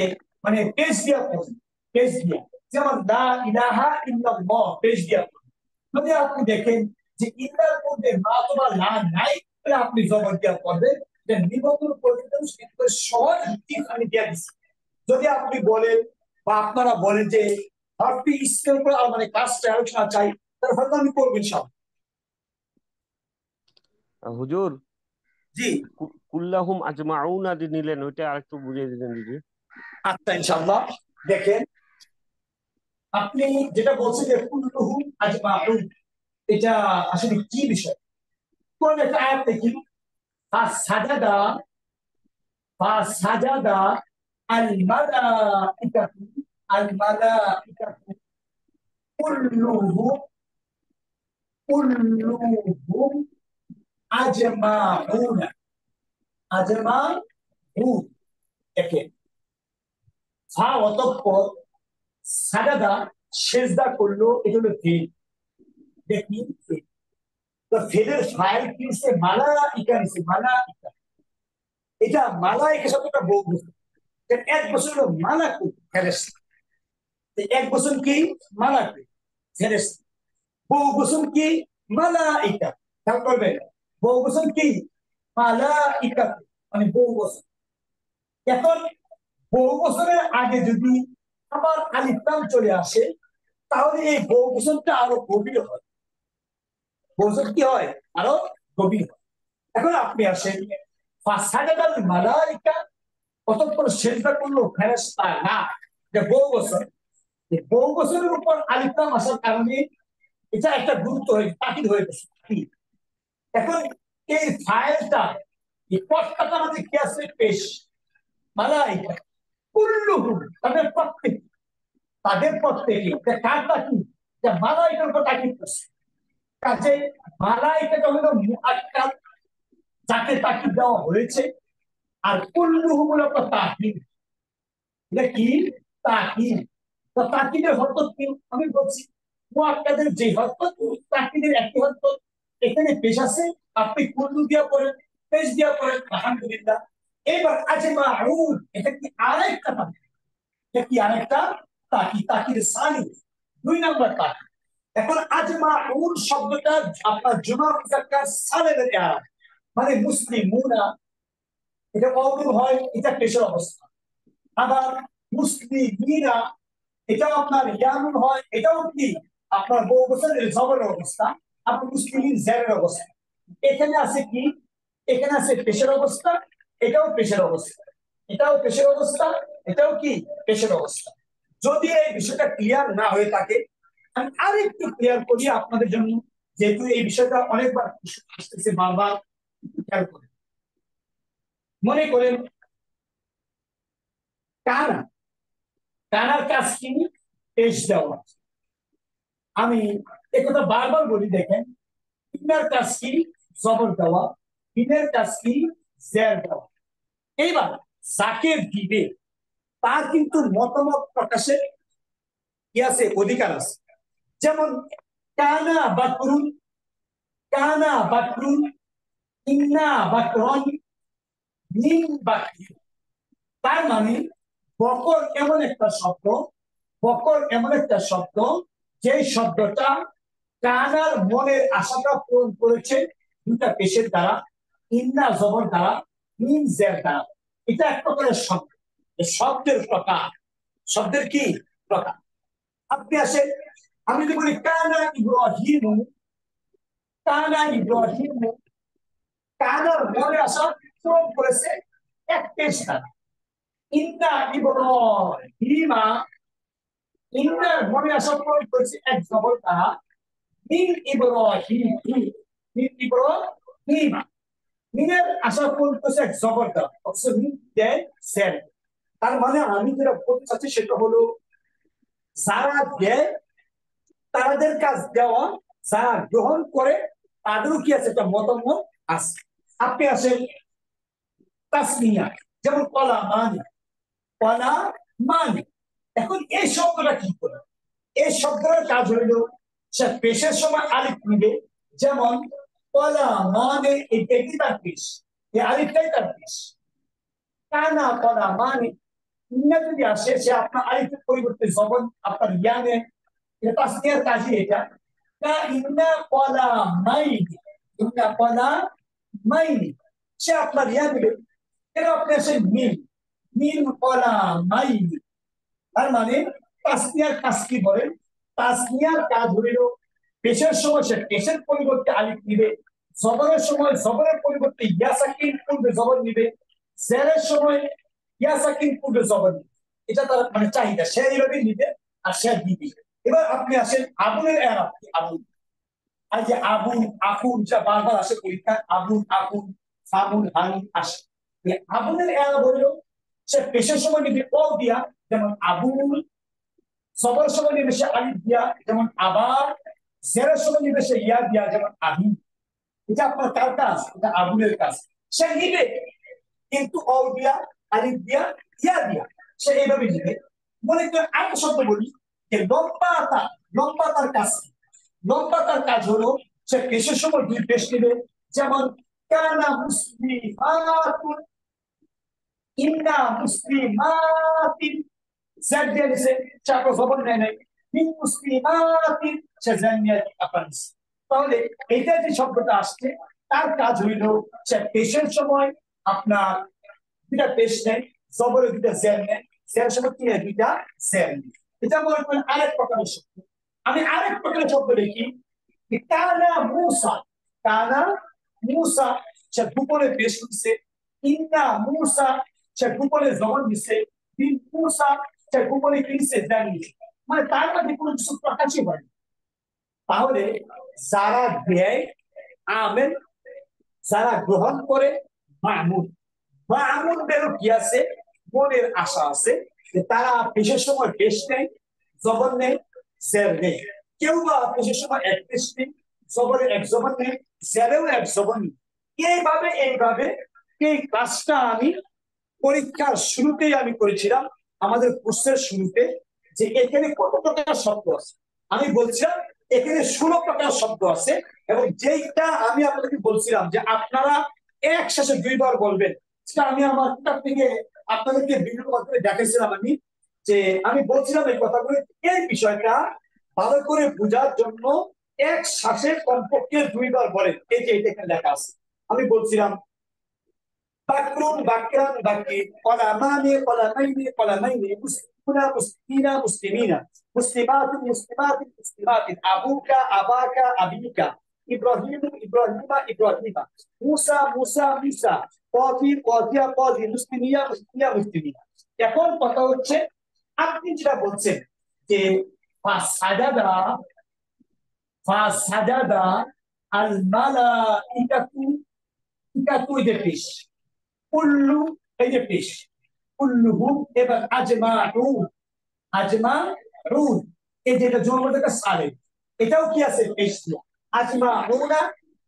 মানে পেজ দিয়া পড়বেন, পেজ দিয়া, যেমন লা ইলাহা ইল্লাল্লাহ, পেজ দিয়া পড়বেন। যদি আপনি দেখেন যে ইল্লার মধ্যে মা অথবা লা নাই, তাহলে আপনি জবর দিয়া পড়বেন। যে নিবন্ধন পরীক্ষার জন্য সহজ টিপ আমি দিয়ে দিচ্ছি। যদি আপনি বলেন বা আপনারা বলেন যে হরফি ইস্তের উপর মানে ক্লাসটা আলোচনা চাই, তাহলে হয়তো আমি করবো ইনশাআল্লাহ। হুজুর, জি কুল্লাহুম আজমাউনা যে নিলেন ওইটা আরেকটু বুঝিয়ে দিতেন যদি। আচ্ছা ইনশাআল্লাহ। দেখেন, আপনি যেটা বলছেন যে কুল্লুহুম আজমাউন, এটা আসলে কি বিষয়? কোন একটা আয়াত দেখি, ফাসাজাদা, ফাসাজাদা আল মালাইকাতু, আল মালাইকাতু কুল্লুহুম, কুল্লুহুম আজমাউনা, আজমাউন। দেখেন অতঃপর সাজাদা, সেজদা করলো, এটা হলো ফেল। দেখি তো ফেলের ফাইল কি হচ্ছে? মালাইকা নিছে, মালাইকা। এটা মালাইকা শব্দটা বহু বছর, এক বছর হলো মালাকু ফেরেশতা। এক বছর কি? মালাকু ফেরেশতা। বহু বছর কি? মালাইকা। খেয়াল করবেন, বহু বছর কি? মালাইকা, মানে বহু বছর। এখন বহু বছরের আগে যদি আবার আলিফলাম চলে আসে, তাহলে এই বহুবচনটা আরো গভীর হয়। বহুবচন কি হয়? আরো গভীর হয়। এখন আপনি আসেন ফাসাদাল মালাইকা, অতঃপর সেজদা করলো ফেরেশতা না, যে বহুবচন। এই বহুবচনের উপর আলিফলাম আসার কারণে এটা একটা গুরুত্ব হয়ে তাকিদ হয়ে গেছে। এখন এই ফাইলটা, এই পথটার মধ্যে কি আছে? পেশ মালাইকা কুল্লুহুম, তাদের প্রত্যেকে, কার তাকিদ? যে মালাইকার উপর তাকিদ করছে। কাজে মালাইকাটা হলো মুআক্কাদ, যাকে তাকিদ দেওয়া হয়েছে, আর কুল্লুহুম হলো তাকিদ। এটা কি? তাকিদ। তো তাকিদের হরকত কি? আমি বলছি মুআক্কাদের যে হরকত, তাকিদের একই হরকত। এখানে পেশ আছে, আপনি কুল্লু দিয়া পড়েন, পেশ দিয়া পড়েন, আলহামদুলিল্লাহ। এবার আজমাউন, এটা কি আরেকটা তাকিদ? এটা কি আরেকটা তাকিদ? তাকিদ সানি, 2 নম্বর তাকিদ। এখন আজমাউন শব্দটা আপনার জুমা মুযাক্কার সালেমের ইআরাব, মানে মুসলিমুনা, এটা কওলু হয়, এটা পেশের অবস্থা। আবার মুসলিমিনা, এটাও আপনার ইয়ানুন হয়, এটাও কি আপনার বহুবচনের জবরের অবস্থা। আপনার মুসলিমিন জেরের অবস্থা। এখানে আছে কি? এখানে আছে পেশের অবস্থা, এটাও পেশের অবস্থা, এটাও পেশের অবস্থা, এটাও কি পেশের অবস্থা। যদি এই বিষয়টা ক্লিয়ার না হয়ে থাকে, আমি আরেকটু ক্লিয়ার করি আপনাদের জন্য, যেহেতু এই বিষয়টা অনেকবার আসতেছে বারবার, খেয়াল করে মনে করেন কানা, কানার কাজ কি? পেশ দেওয়া। আমি একথা বারবার বলি, দেখেন ইনার কাজ কি? জবর দেওয়া। ইনের কাজ কি? জের দেওয়া। এইবার যাকে দিবে তার কিন্তু মতামত প্রকাশের কি আছে? অধিকার আছে। যেমন কানা বাকরুন, কানা বাকরুন, ইন্না বাকরন, মিন বাকরি। তার মানে বকর এমন একটা শব্দ, বকর এমন একটা শব্দ, যে শব্দটা কানার মনের আশাটা পূরণ করেছে 2টা পেশের দ্বারা, ইন্না জবর দ্বারা, মিন জের দ্বারা। এটা এক প্রকারের শব্দ। শব্দের প্রকার, শব্দের কি প্রকার? আপনি আসেন, আমি যদি বলি কানা ইব্রাহিম, কানা ইব্রাহিম, কানার মনে আসা পূরণ করেছে এক পেশ দ্বারা। ইন্না ইব্রাহিমা, ইন্নার মনে আসা পূরণ করেছে এক জবর দ্বারা। মিন ইব্রাহিম, মিন ইব্রাহিমা, মিনের আশা পূরণ করেছে এক জবর দ্বারা। অবশ্য মিন দেয় সেল। তার মানে আমি যেটা বলতে চাচ্ছি সেটা হলো, যারা দেয় তাদের কাজ দেওয়া, যারা গ্রহণ করে তাদেরও কি আছে? একটা মতামত আছে। আপনি আসেন তাসমিয়া, যেমন কলা মানে, কলা মানে। এখন এই শব্দটা কি করে? এই শব্দটার কাজ হইল, সে পেশের সময় আলিফ নিবে। যেমন কলা মানে, এটি তার পেশ, এই আলিফটাই তার পেশ। কানা কলা মানে, ইন্না যদি আসে, সে আপনার আলিফের পরিবর্তে জবর আপনার ইয়ানে, এটা তাসনিয়ার কাজই এটা। কা ইন্না কলা মাইনি, ইন্না কলা মাইনি, সে আপনার ইয়া দিবে। এর আপনি আসেন মিন, মিন কলা মাইনি। তার মানে তাসনিয়ার কাজ কি বলেন? তাসনিয়ার কাজ হইল, পেশের সময় সে পেশের পরিবর্তে আলিফ নিবে, জবরের সময় জবরের পরিবর্তে ইয়া সাকিন পূর্বে জবর নিবে, জেরের সময় ইয়া সাকিন পূর্বে জবর নিবে। এটা তার মানে চাহিদা, সে এইভাবে নিবে আর সে দিবে। এবার আপনি আসেন আবুনের এরাব কি? আবুন, আর যে আবুন আকুন, যা বারবার আসে পরীক্ষা, আবুন আকুন সাবুন হানুন আসে। এই আবুনের এরাব হইল, সে পেশের সময় নিবে ও দিয়া, যেমন আবুল, সবর সময় নিবে সে আলিফ দিয়া, যেমন আবার, জেরের সময় নিবে সে ইয়া দিয়া, যেমন আবি। এটা আপনার কার কাজ? এটা আবুলের কাজ। সে নিবে, কিন্তু ও দিয়া, আলিফ দিয়া, ইয়া দিয়া, সে এইভাবে নিবে। মনে করেন আরেকটা শব্দ বলি, যে লম্বাতা, লম্বাতার কাজ কি? লম্বাতার কাজ হলো, সে পেশের সময় 2 পেশ নিবে। যেমন কানা মুসলিমাতুন, ইন্না মুসলিমাতিন, জেড দিয়ে দিছে, সে আপনার জবর নেয় নাই। মিন মুসলিমাতিন, সে জেড নিয়ে আপনার দিছে। তাহলে এটা যে শব্দটা আসছে, তার কাজ হইল, সে পেশের সময় আপনার 2টা পেশ নেয়, জবরের 2টা জের নেয়, স্যারের সময় কি হয় দুইটা স্যার। এটা মনে করেন আরেক প্রকারের শব্দ। আমি আরেক প্রকারের শব্দ দেখি, কানা মুসা, কানা মুসা, সে গোপনে পেশ করছে। ইন্না মুসা, সে গোপনে জবান দিছে। বিন মুসা, সে গোপনে কিনছে জানিয়েছে। মানে তার মধ্যে কোনো কিছু প্রকাশই হয়। তাহলে যারা দেয় আমেন, যারা গ্রহণ করে মামুন। মামুনদেরও কি আছে, মনের আশা আছে যে তারা পেশের সময় পেশ নেই, জবর নেই, জের নেই। কেউ বা পেশের সময় এক পেশ নেই, জবরের এক জবর নেই, জেরেও এক জবর নেই। এইভাবে এই ক্লাসটা আমি পরীক্ষার শুরুতেই আমি করেছিলাম, আমাদের কোর্সের শুরুতে, যে এখানে কত প্রকার শব্দ আছে। আমি বলছিলাম এখানে 16 প্রকার শব্দ আছে, এবং যেইটা আমি আপনাদেরকে বলছিলাম যে আপনারা একসাথে 2 বার বলবেন, সেটা আমি আমার কিতাব থেকে আপনাদেরকে ভিডিওর মাধ্যমে দেখাইছিলাম। যে আমি বলছিলাম এই কথাগুলো, এই বিষয়টা ভালো করে বোঝার জন্য এক শ্বাসে কমপক্ষে 2 বার বলেন। এই যে এটা এখানে লেখা আছে, আমি বলছিলাম বাকরুন, বাকরান, বাকি, কলামানে, কলামাইনে, কলামাইনে, মুসলিমুনা, মুসলিমিনা, মুসলিমিনা, মুসলিমাতুন, মুসলিমাতুন, মুসলিমাতিন, আবুকা, আবাকা, আবিকা, ইব্রাহিমু, ইব্রাহিমা, ইব্রাহিমা, মুসা, মুসা, মুসা, কদি, কদিয়া, কদি, মুসলিমিয়া, মুসলিমিয়া, মুসলিমিনা। এখন কথা হচ্ছে আপনি যেটা বলছেন যে ফাসাদাদা, ফাসাদাদা আল মালাইকাতু, ইকাতু যে পেশ, কুল্লু এই যে পেশ, কুল্লুহুম, এবার আজমাউন, আজমাউন, এই যেটা জমা সালে, এটাও কি আছে পেশ দিয়া, আজমাউনা,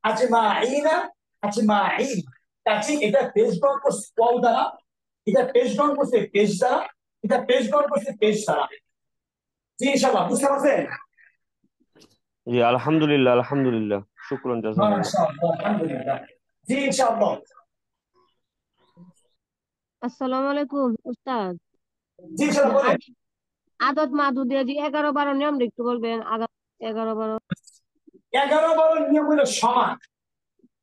আজমাইনা, আজমাইন। কাছে এটা পেশ গ্রহণ করছে ওয়াও দ্বারা, এটা পেশ গ্রহণ করছে পেশ দ্বারা, এটা পেশ গ্রহণ করছে পেশ দ্বারা। জি ইনশাআল্লাহ বুঝতে পারছেন? জি আলহামদুলিল্লাহ, আলহামদুলিল্লাহ, শুকরান, জাযাকাল্লাহ। মাশাআল্লাহ, আলহামদুলিল্লাহ। জি ইনশাআল্লাহ। আসসালামু আলাইকুম উস্তাদ। জি ইনশাআল্লাহ বলেন। আদত মাদুদে যে 11-12 নিয়ম একটু বলবেন। 11-12 11-12 নিয়ম হলো সমান,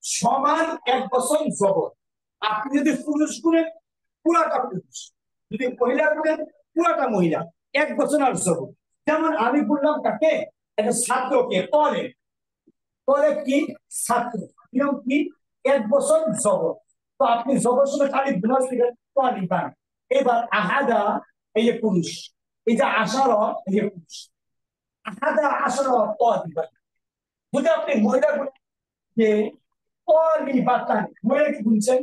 সমান 1 বছর জবর। আপনি যদি পুরুষ গুণেন পুরাটা পুরুষ, যদি মহিলা গুণেন পুরাটা মহিলা, 1 বছর আর জবর। যেমন আমি বললাম কাকে, একটা ছাত্রকে, তলে, তলে কি ছাত্র, নিয়ম কি 1 বছর জবর। তো আপনি জবর শুনে খালি বুঝাস দিবেন তলিবান। এবার আহাদা এই যে পুরুষ, এই যে আশারা এই যে পুরুষ, আহাদা আশারা তলিবান। যদি আপনি মহিলা গুণেন যে তলিবাতান, মহিলা কি বুঝছেন,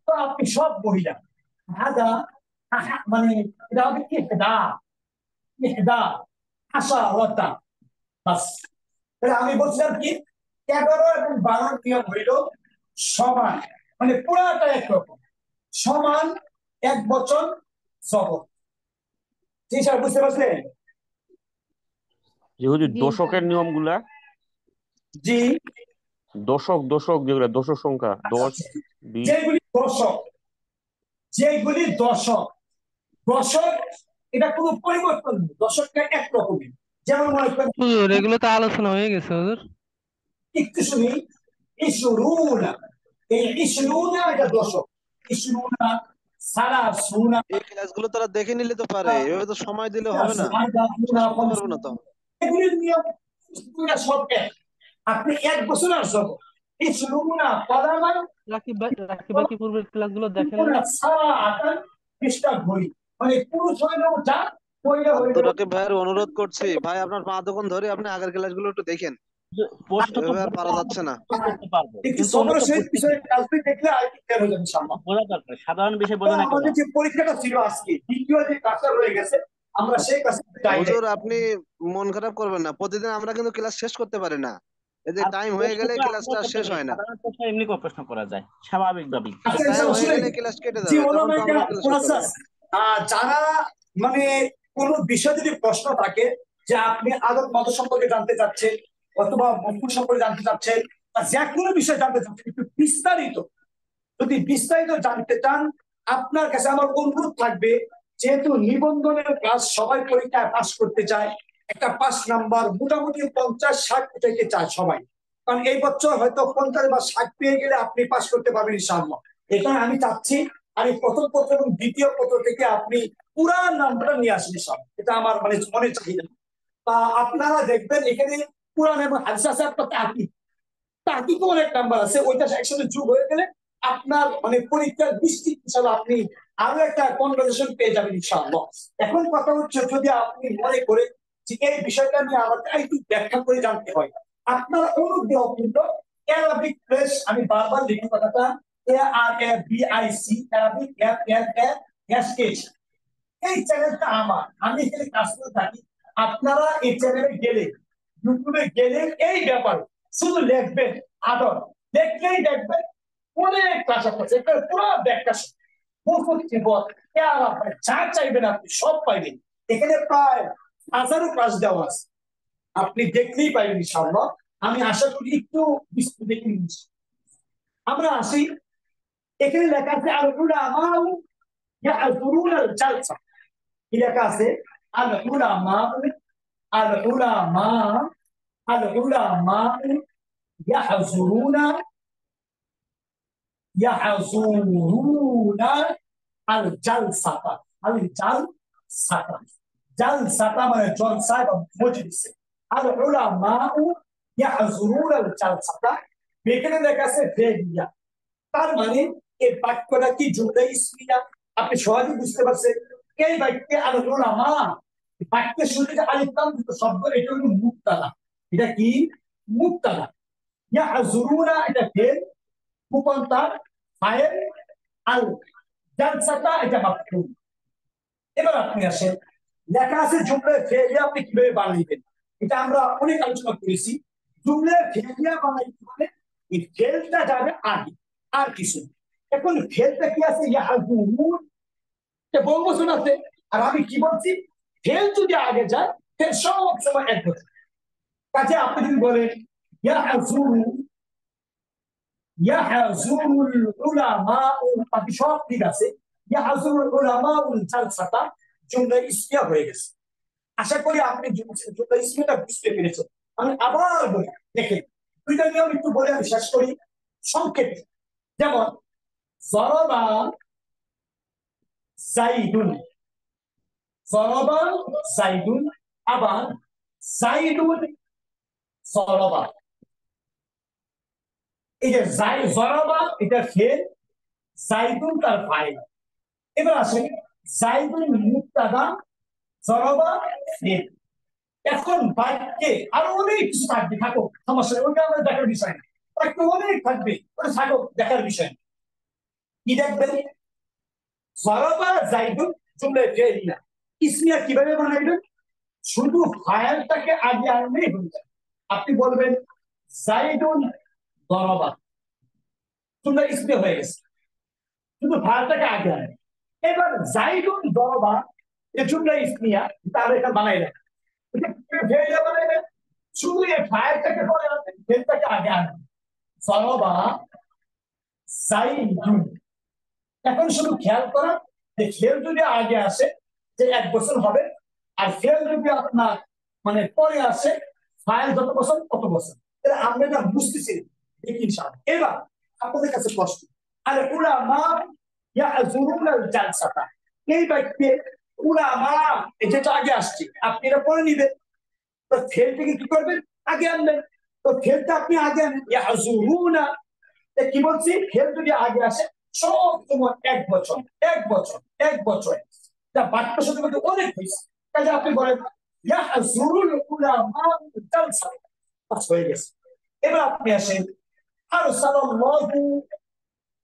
তো আপনি সব মহিলা। আহাদা মানে এটা হবে কি ইহদা, ইহদা আশারাতা, বাস। তাহলে আমি বলছিলাম কি 11 এবং 12 নিয়ম হইল সমান, মানে পুরাটা একরকম, সমান 1 বছর জবর। জি স্যার বুঝতে পারছেন? জি হুজুর, জি দশকের নিয়মগুলা, জি, দশক যেগুলা, দশক সংখ্যা 10, 20। যেগুলি দশক, যেগুলি দশক, দশক এটা কোনো পরিবর্তন নেই, দশকটা একরকমই। যেমন মনে করেন, হুজুর এগুলো তো আলোচনা হয়ে গেছে হুজুর। একটু শুনি, ইশরুনা, এই ইশরুনা এটা দশক, ইশরুনা, সালাসুনা, এই ক্লাসগুলো তারা দেখে নিলে তো পারে, এভাবে তো সময় দিলে হবে না, আরবাউনা, শেষ করতে পারবো না তো। এগুলির নিয়ম পুরা সব এক। আপনি 1 বছর আর জবর, ইশরুনা কলামান, রাকিব কি পূর্বের ক্লাসগুলো দেখেন না? সাআতান, পৃষ্ঠা ঘড়ি, মানে পুরুষ হইলেও যা, মহিলা হইলেও। আব্দুর ভাইয়ের অনুরোধ করছি, ভাই আপনার পা তখন ধরে আপনি আগের ক্লাসগুলো একটু দেখেন, প্রশ্ন তো এভাবে আর পারা যাচ্ছে না। করতে পারবো, একটু কিন্তু সবর উনি তো সহিত বুঝতে বিষয়ে কাজটি দেখলে আর কি ক্লিয়ার হয়ে যাবে ইনশাআল্লাহ। বোঝা দরকার, সাধারণ বিষয় তো বোঝা না আমাদের যে পরীক্ষাটা ছিল আজকে, দ্বিতীয় যে কাজটা রয়ে গেছে, আমরা সেই কাজটা যাই নাই। হুজুর আপনি মন খারাপ করবেন না, প্রতিদিন আমরা কিন্তু ক্লাস শেষ করতে পারি না, এদের আর টাইম হয়ে গেলে প্রশ্ন তো ক্লাসটা আপনিও করতে শেষ পারেন, হয় না। সাধারণ প্রশ্ন এমনি করে প্রশ্ন করা যায় স্বাভাবিকভাবেই। আচ্ছা টাইম ইনশাআল্লাহ হয়ে শুনেন, গেলে ক্লাস কেটে যে যাবে, তখন তো ওলামায়ে আমরা ক্লাস করতে মুআজ্জাজ, পারবো না। যারা মানে কোনো বিষয় যদি প্রশ্ন থাকে যে আপনি আদত মত সম্পর্কে জানতে চাচ্ছেন, অথবা মফহুম সম্পর্কে জানতে চাচ্ছেন, বা যে কোনো বিষয় জানতে চাচ্ছেন, একটু বিস্তারিত, যদি বিস্তারিত জানতে চান, আপনার কাছে আমার অনুরোধ থাকবে, যেহেতু নিবন্ধনের ক্লাস সবাই পরীক্ষায় পাস করতে চায়, একটা পাস নাম্বার মোটামুটি 50-60 থেকে চায় সবাই, কারণ এই বছর হয়তো 50 বা 60 পেয়ে গেলে আপনি পাস করতে পারবেন ইনশাআল্লাহ। এখানে আমি চাচ্ছি আমি প্রথম পত্র এবং দ্বিতীয় পত্র থেকে আপনি পুরা নামটা নিয়ে আসেন সব, এটা আমার মানে মনে চাহিদা। তা আপনারা দেখবেন এখানে কোরআন এবং হাদিস আছে, আপনার তাহকিকও অনেক নাম্বার আছে, ওইটা একসাথে যোগ হয়ে গেলে আপনার মানে পরীক্ষার দৃষ্টি হিসাবে আপনি আরো একটা কনভারসেশন পেয়ে যাবেন ইনশাআল্লাহ। এখন কথা হচ্ছে, যদি আপনি মনে করেন যে এই বিষয়টা নিয়ে আমাকে একটু ব্যাখ্যা করে জানতে হয়, আপনার অনুগ্রহ কিন্তু অ্যারাবিক প্রেস, আমি বারবার লিখি কথাটা, ARABIC, অ্যারাবিক FLS, এই চ্যানেলটা আমার, আমি এখানে কাজ করে থাকি। আপনারা এই চ্যানেলে গেলে, ইউটিউবে গেলে এই ব্যাপারে শুধু লিখবেন আদর, দেখলেই দেখবেন অনেক ক্লাস আছে, পুরো ব্যাখ্যা যা চাইবেন আপনি সব পাইবেন এখানে। প্রায় 1000 ক্লাস দেওয়া আছে, আপনি দেখলেই পাইবেন ইনশাআল্লাহ। আমি আশা করি একটু বিস্তারিত দেখে নিচ্ছি। আমরা আসি, এখানে লেখা আছে আল উলামা ইয়াহজুরুনাল জালসা, কি লেখা আছে? আল উলামা, আল উলামা, আল উলামা ইয়াহজুরুনা, ইয়াহজুরুনা আল জালসাতা, আল জালসাতা, জালসাতা মানে জলসা বা মজলিসে। আল উলামা ইয়াহজুরুনা আল জালসাতা, এখানে লেখা আছে ফেলিয়া, তার মানে এই বাক্যটা কি জুমলা ইসমিয়া, আপনি সহজে বুঝতে পারছেন। এই বাক্যে আল উলামা, বাক্যের শুরুতে যে আলিফ লাম যুক্ত শব্দ, এটা হলো মুবতাদা। এটা কি? মুবতাদা। ইয়াহজুরুনা এটা ফেল, রূপান্তর ফাইল, আল জালসাতা এটা মাফউল। এবার আপনি আসেন, লেখা আছে জুমলা ফেলিয়া, আপনি কিভাবে বানাইবেন, এটা আমরা অনেক আলোচনা করেছি। জুমলা ফেলিয়া বানাইতে মানে এই ফেলটা যাবে আগে, আর কিছু। এখন ফেলটা কি আছে? ইয়াহজুরুন, বহুবচন আছে। আর আমি কি বলছি, ফেল যদি আগে যায় ফেল সব সময় এক বছর। কাজে আপনি যদি বলেন ইয়াহজুরু, ইয়াহজুরুল উলামা, বাকি সব ঠিক আছে, ইয়াহজুরুল উলামাউল জালসাতা, জুমলা ইসমিয়া হয়ে গেছে। আশা করি আপনি জুমলা ইসমিয়াটা বুঝতে পেরেছেন। আমি আবার বলি, দেখেন দুইটা নিয়ম একটু বলে আমি শেষ করি সংক্ষেপে। যেমন জরাবা জাইদুন, জরাবা জাইদুন, আবার জাইদুন জরাবা। এই যে জরাবা এটা ফেল, জাইদুন তার ফাইল। এবার আসেন জাইদুন মুবতাদা, জরাবা ফেল। এখন বাক্যে আরো অনেক কিছু থাকবে, থাকুক সমস্যা নেই, ওইটা আমাদের দেখার বিষয় না। বাক্যে অনেক থাকবে, ওটা থাকুক, দেখার বিষয় না। কি দেখবেন? জরাবা জাইদুন জুমলা ফেলিয়া, ইসমিয়া কিভাবে বানাইবেন? শুধু ফাইলটাকে আগে আনলেই হয়ে যায়। আপনি বলবেন জাইদুন দরাবা, জুমলা ইসমিয়া হয়ে গেছে, শুধু ফাইলটাকে আগে আনবে। এবার জাইদুন দরাবা এই জুমলা ইসমিয়া, তাহলে এটা বানাই রাখেন। ফেলিয়া বানাইবেন, শুধু এই ফাইলটাকে পরে আনবেন, ফেলটাকে আগে আনবেন। দরাবা জাইদুন। এখন শুধু খেয়াল করা যে ফেল যদি আগে আসে যে 1 বছর হবে, আর ফেল যদি আপনার মানে পরে আসে, ফাইল যত বছর তত বছর। তাহলে আমরা এটা বুঝতেছি দেখি ইনশাআল্লাহ। এবার আপনাদের কাছে প্রশ্ন, আরে উলামা ইয়াজুরুনাল জালসাতা, এই বাক্যে উলামা যেটা আগে আসছে আপনি এটা পরে নিবেন, তো ফেলটাকে কি করবেন? আগে আনবেন। তো ফেলটা আপনি আগে আনেন, ইয়াজুরুনা, কি বলছি? ফেল যদি আগে আসে সব সময় 1 বছর, 1 বছর, 1 বছর, যা বাক্য শব্দের মধ্যে অনেক হয়েছে। কাজে আপনি বলেন ইয়াহজুরুল উলামা জালসাতা, পাস হয়ে গেছে। এবার আপনি আসেন আরসালাল্লাহু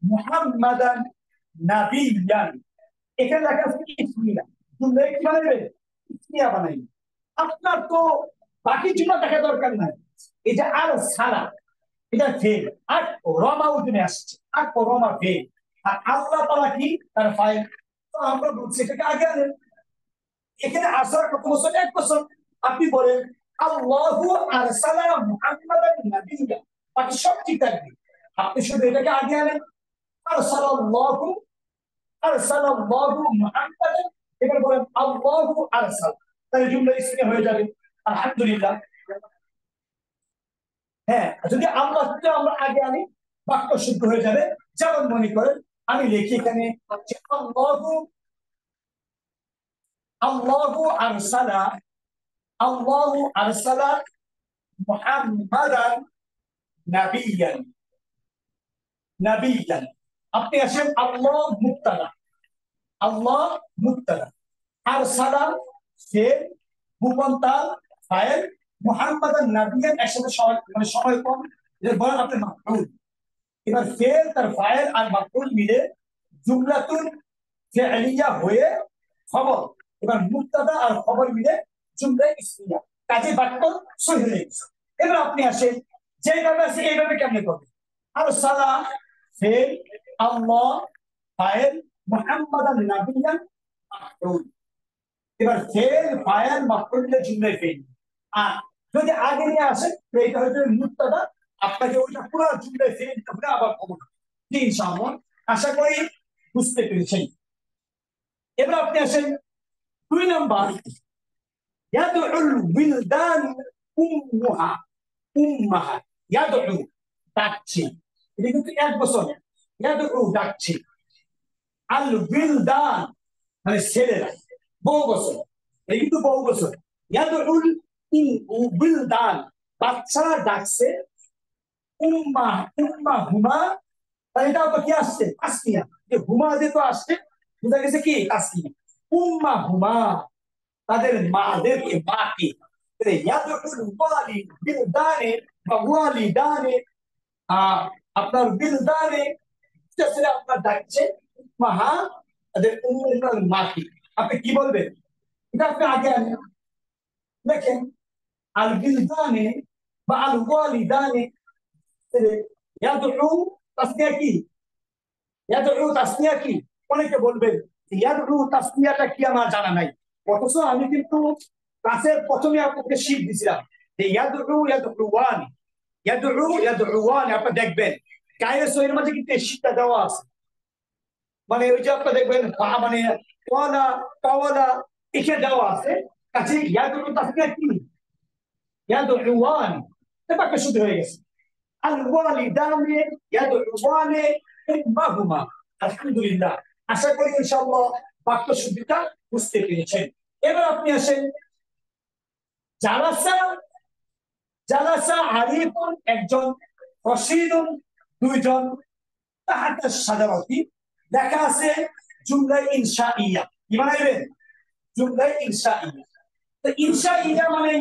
মুহাম্মাদান নাবিয়্যান, এখানে লেখা আছে ইসমিয়া, জুমলা কি বানাবেন? ইসমিয়া বানাবেন। আপনার তো বাকি জুমলা দেখা দরকার নাই। এই যে আরসালা এটা ফেল, আর রমা উঠে আসছে, আর রমা ফেল, আর আল্লাহ তাআলা কি? তার ফাইল। তো আমরা বলছি এটাকে আগে আনেন। এখানে আসার কত বছর? 1 বছর। আপনি বলেন আল্লাহু আরসালা মুহাম্মাদান নাবিয়্যান, বাকি সব ঠিক থাকবে। আপনি শুধু এটাকে আগে আনেন, আরসালাল্লাহু, আরসালাল্লাহু মুহাম্মাদান, এবার বলেন আল্লাহু আরসাল, তাহলে জুমলা ইসমিয়া হয়ে যাবে। আলহামদুলিল্লাহ। হ্যাঁ, যদি আল্লাহকে আমরা আগে আনি বাক্য শুদ্ধ হয়ে যাবে। যেমন মনে করেন আমি লিখি এখানে যে আল্লাহু আল্লাহু আরসালা আল্লাহু আরসালা মুহাম্মাদান নাবিয়ান নাবিয়ান। আপনি আসেন আল্লাহ মুবতাদা, আল্লাহ মুবতাদা, আরসালা ফেল, মুবতাল ফাইল, মুহাম্মাদান নাবিয়ান একসাথে মানে সময় কম, বলেন আপনি মাফউল। এবার ফেল তার ফাইল আর মাফউল মিলে জুমলাতুন ফি'লিয়া হয়ে খবর। এবার মুবতাদা আর খবর মিলে জুমলা ইসমিয়া, কাজে বাক্য সহি হয়ে গেছে। এবার আপনি আসেন যেভাবে আছে এইভাবে কেমনে করবেন? আর সালা ফেল, আল্লাহ ফাইল, মুহাম্মাদান নাবিয়ান মাফউল। এবার ফেল ফাইল মাফউল মিলে জুমলা ফেল। আর যদি আগে নিয়ে আসেন তো এটা হচ্ছে মুবতাদা, আপনাকে ওইটা পুরো জুমলা ফেল করে আবার খবর। জি ইনশাআল্লাহ, আশা করি বুঝতে পেরেছেন। এবার আপনি আসেন 2 নাম্বার, ইয়াদউল বিলদান উম্মুহা, উম্মাহা, ইয়াদউ ডাকছে, এটা কিন্তু এক বছর, ইয়াদউ ডাকছে, আল বিলদান মানে ছেলেরা, বহু বছর, এটা কিন্তু বহু বছর। ইয়াদউল বিলদান বাচ্চারা ডাকছে, উম্মা উম্মা হুমা, এটা তো কি আসছে তাসনিয়া, যে হুমা যে তো আসছে বুঝা গেছে কি তাসনিয়া, উম্মা হুমা তাদের মাদেরকে মাকে। ইয়াদউল ওয়ালিদ বিলদানে বা ওয়ালিদানে, আপনার বিলদানে ছেলে আপনার ডাকছে, মাহা তাদের উম্মুল মাকে। আপনি কি বলবেন? এটা আপনি আগে আনেন, দেখেন আল বিলদানে বা আল ওয়ালিদানে, ইয়াদউ তাসনিয়া কি, ইয়াদউ তাসনিয়া কি? অনেকে বলবেন ইয়াদউ তাসনিয়াটা কি আমার জানা নাই, অথচ আমি কিন্তু ক্লাসের প্রথমে আপনাকে শিখ দিছিলাম যে ইয়াদউ ইয়াদউওয়ান, ইয়াদউ ইয়াদউওয়ান। আপনি দেখবেন কায়দা সহির মাঝে কিন্তু এই শিখটা দেওয়া আছে, মানে ওই যে আপনি দেখবেন মানে ওয়ালা তাওয়ালা এখানে দেওয়া আছে, কাছে ইয়াদউ তাসনিয়া কি, ইয়াদউওয়ান, এটা একটা শুদ্ধ হয়ে গেছে। আল ওয়ালিদানে ইয়াদউওয়ানে উম্মাহুমা। আলহামদুলিল্লাহ, আশা করি ইনশাআল্লাহ বাক্য শুদ্ধিটা বুঝতে পেরেছেন। এবার আপনি আসেন জালাসা, জালাসা আরিফুন একজন, রশিদুন দুইজন, তাহাতা সাজারতি লেখা আছে জুমলা ইনশাইয়া। কি বানাইবেন? জুমলা ইনশাইয়া। তো ইনশাইয়া মানে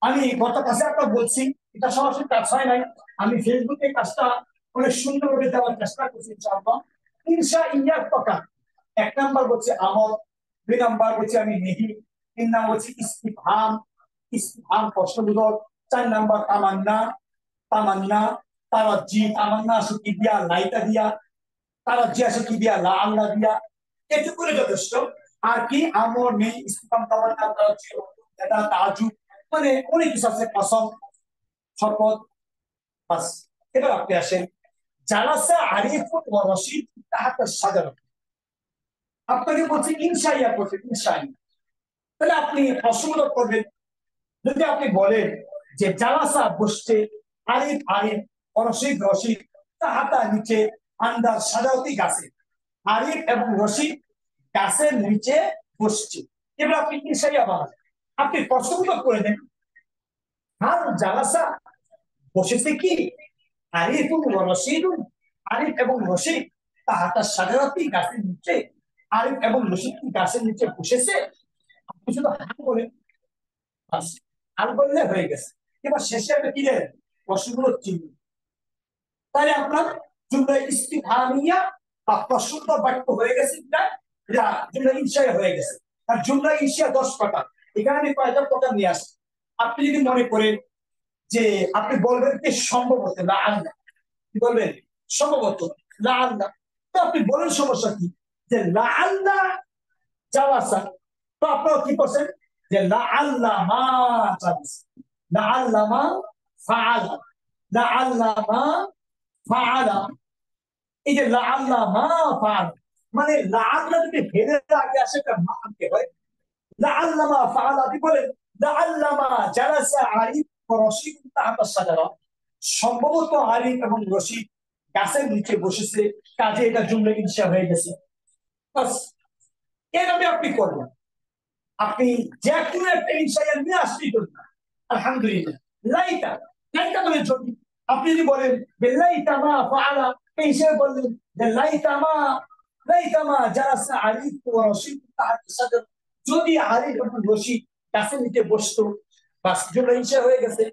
আমি গত ক্লাসে আপনার বলছি, এটা সরাসরি কাজ হয় নাই, আমি ফেসবুকে কাজটা অনেক সুন্দরভাবে দেওয়ার চেষ্টা করছি ইনশাআল্লাহ। ইনশাইয়ার প্রকার, 1 নাম্বার হচ্ছে আমল, 2 নাম্বার হচ্ছে আমি নেহি, 3 নাম্বার হচ্ছে ইস্তিফহাম, ইস্তিফহাম প্রশ্নবোধক, 4 নাম্বার তামান্না, তামান্না তারাজ্জি, তামান্না আসে কি দিয়া, লাইতা দিয়া, তারাজ্জি আসে কি দিয়া, লা আল্লাহ দিয়া, এটুকু যথেষ্ট। আর কি আমল নেই, ইস্তিফহাম তামান্না তারাজ্জি এটা তাজুব, মানে অনেক কিছু আছে, কসম শপথ, বাস। এবার আপনি আসেন জালাসা আরিফুন ওয়া রশিদ তাহাতা সাজারত। আপনাকে বলছি ইনশাইয়া করতে, ইনশাইয়া, তাহলে আপনি প্রশ্নবোধক করবেন। যদি আপনি বলেন যে জালাসা বসছে, আরিফ আরিফ, রশিদ রশিদ, তাহাতা নিচে, আন্দার সাজাওতি গাছে, আরিফ এবং রশিদ গাছের নিচে বসছে। এবার আপনি ইনশাইয়া বানাবেন। আপনি প্রশ্নবোধক করে দেন, হাল জালাসা বসেছে কি, আরিফুন ওয়া রশিদুন, আরিফ এবং রশিদ তাহাতা সাজারাতি গাছের নিচে, আরিফ এবং রশিদ কি গাছের নিচে বসেছে? আপনি শুধু হাল বলেন, বাস, হাল বললে হয়ে গেছে। এবার শেষে আপনি কি দেন? প্রশ্নগুলো চিহ্ন। তাহলে আপনার জুমলা ইস্তিফহামিয়া বা প্রশ্নোত্তর বাক্য হয়ে গেছে, এটা জুমলা ইনশাইয়া হয়ে গেছে। আর জুমলা ইনশাইয়া 10 প্রকার, এখানে আমি কয়েকটা প্রকার নিয়ে আসি। আপনি যদি মনে করেন যে আপনি বলবেন যে সম্ভবত লা আল্লাহ, কি বলবেন? সম্ভবত লা আল্লাহ, তো আপনি বলেন সমস্যা কি, যে লা আল্লাহ জালাসা, তো আপনারা কি করছেন যে লা আল্লাহ মা জালাসা, লা আল্লাহ মা ফাআলা, লা আল্লাহ মা ফাআলা। এই যে লা আল্লাহ মা ফাআলা মানে লা আল্লাহ যদি ফেলের আগে আসে একটা মা আনতে হয়, লা আল্লাহ মা ফাআলা আপনি বলেন লা আল্লাহ মা জালাসা আরিফ ওয়া রশিদ তাহাতা সাজারা, সম্ভবত আরিফ এবং রশিদ গাছের নিচে বসেছে, কাজে এটা জুমলা ইনশা হয়ে গেছে। বাস এভাবে আপনি করবেন। আপনি যে কোনো একটা ইনশা নিয়ে আসলেই করবেন। আলহামদুলিল্লাহ। লাইতা, লাইতা মানে যদি আপনি যদি বলেন লাইতা মা ফাআলা, এই হিসেবে বললেন যে লাইতা মা জালাসা আরিফ ওয়া রশিদ তাহতা শাজার, যদি আরিফ এবং রশিদ গাছের নিচে বসতো, বাস জুমলা ইনশা হয়ে গেছে।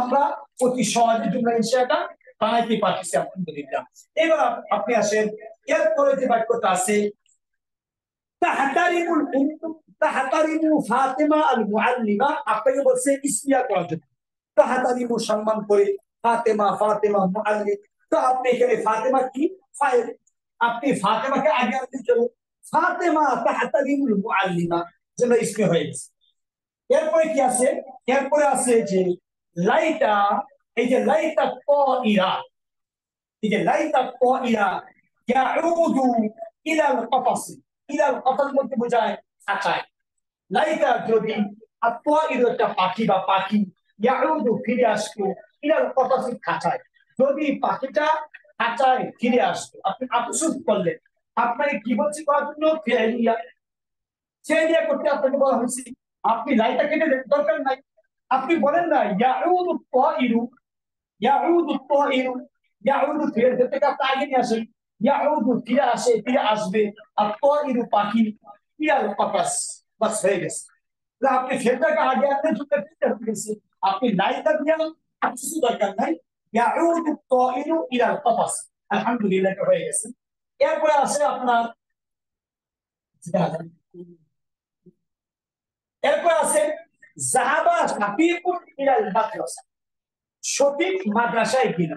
আমরা অতি সহজে জুমলা ইনশাটা বানাইতে পারতেছি আলহামদুলিল্লাহ। এবার আপনি আসেন, এরপরে যে বাক্যটা আছে তাহতারিমুল তাহতারিমু ফাতিমা আল মুআল্লিমা, আপনাকে বলছে ইসমিয়া করার জন্য। তাহতারিমু সম্মান করে, ফাতিমা মুআল্লিম, তো আপনি এখানে ফাতিমা কি ফাইল, আপনি ফাতিমাকে আগে আনতে চলো, ফাতিমা তাহতারিমুল মুআল্লিমা যেন ইসমি হয়ে গেছে। এরপরে কি আছে? এরপরে আছে যে লাইতা, এই যে লাইতা তাইরা, এই যে লাইতা তাইরা ইয়াউদু ইলাল কফাস, ইলাল কফাস বলতে বোঝায় খাঁচায়। লাইতা যদি আত্তাইরু একটা পাখি বা পাখি, ইয়াউদু ফিরে আসতো, ইলাল কফাস খাঁচায়, যদি পাখিটা খাঁচায় ফিরে আসতো, আপনি আফসোস করলেন, আপনাকে কি বলছি করার জন্য? ফিরিয়া, ফিরিয়া করতে আপনাকে বলা হয়েছে। আপনি লাইটা কেটে দেন, দরকার নাই। আপনি বলেন না ইয়াউদু তাইরু, ইয়াউদু তাইরু, ইয়াউদু ফিরে থেকে আপনি আগে নিয়ে আসেন, ইয়াউদু ফিরে আসে, ফিরে আসবে, আর তাইরু পাখি, ইলাল কফাস, বাস হয়ে গেছে। আপনি ফেরটাকে আগে আনলে চুপে ফিরতে হয়েছে, আপনি লাইটা দিয়ে কিছু দরকার নাই, ইয়াউদু তাইরু ইলাল কফাস, আলহামদুলিল্লাহ হয়ে গেছে। এরপরে আছে আপনার, এরপর আছে যাহাবা শাফিকুন ইলাল মাদ্রাসা, শফিক মাদ্রাসায় গেল,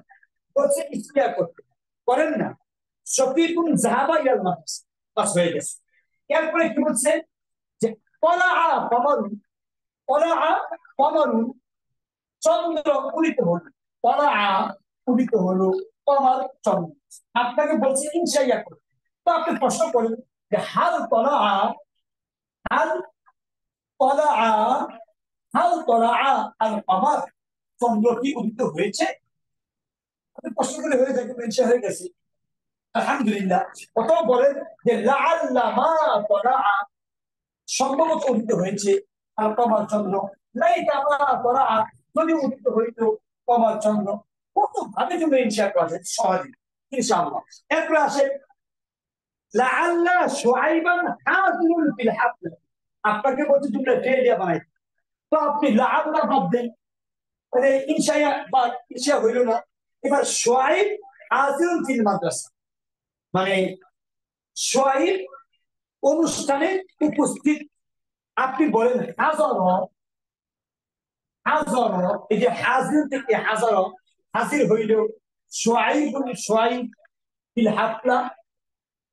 বলছে ইসমিয়া করতে, করেন না, শফিকুন যাহাবা ইলাল মাদ্রাসা, বাস হয়ে গেছে। এরপরে কি বলছে যে তলাআ কমরুন, তলাআ কমরুন, চন্দ্র উদিত হলো, তলাআ উদিত হলো, কমর চন্দ্র, আপনাকে বলছে ইনশাইয়া করতে। তো আপনি প্রশ্ন করেন যে হাল তলাআ, হাল তলাআ, হাল তলাআ আল কমর, চন্দ্র কি উদিত হয়েছে? আপনি প্রশ্ন করে হয়ে যাবে, ইনশা হয়ে গেছে আলহামদুলিল্লাহ। অথবা বলেন যে লাআল্লা মা তলাআ, সম্ভবত উদিত হয়েছে, আল কমর চন্দ্র, লাইতা মা তলাআ, যদি উদিত হইতো কমর চন্দ্র। কত ভাবে তুমি ইনশা করা যায় সহজে ইনশাআল্লাহ। এরপরে আসে লাআল্লা শুআইবান হাজিরুন ফিল হাফলা, আপনাকে বলছে তোমরা ফেলিয়া বানাইতে, তো আপনি লাআল্লা বাদ দেন, মানে ইনশাইয়া বা ইনশা হইল না। এবার শুআইব হাজিরুন ফিল মাদ্রাসা, মানে শুআইব অনুষ্ঠানে উপস্থিত, আপনি বলেন হাজার, হাজার, এই যে হাজির থেকে হাজার, হাজির হইল শুআইব, শুআইব ফিল হাফলা,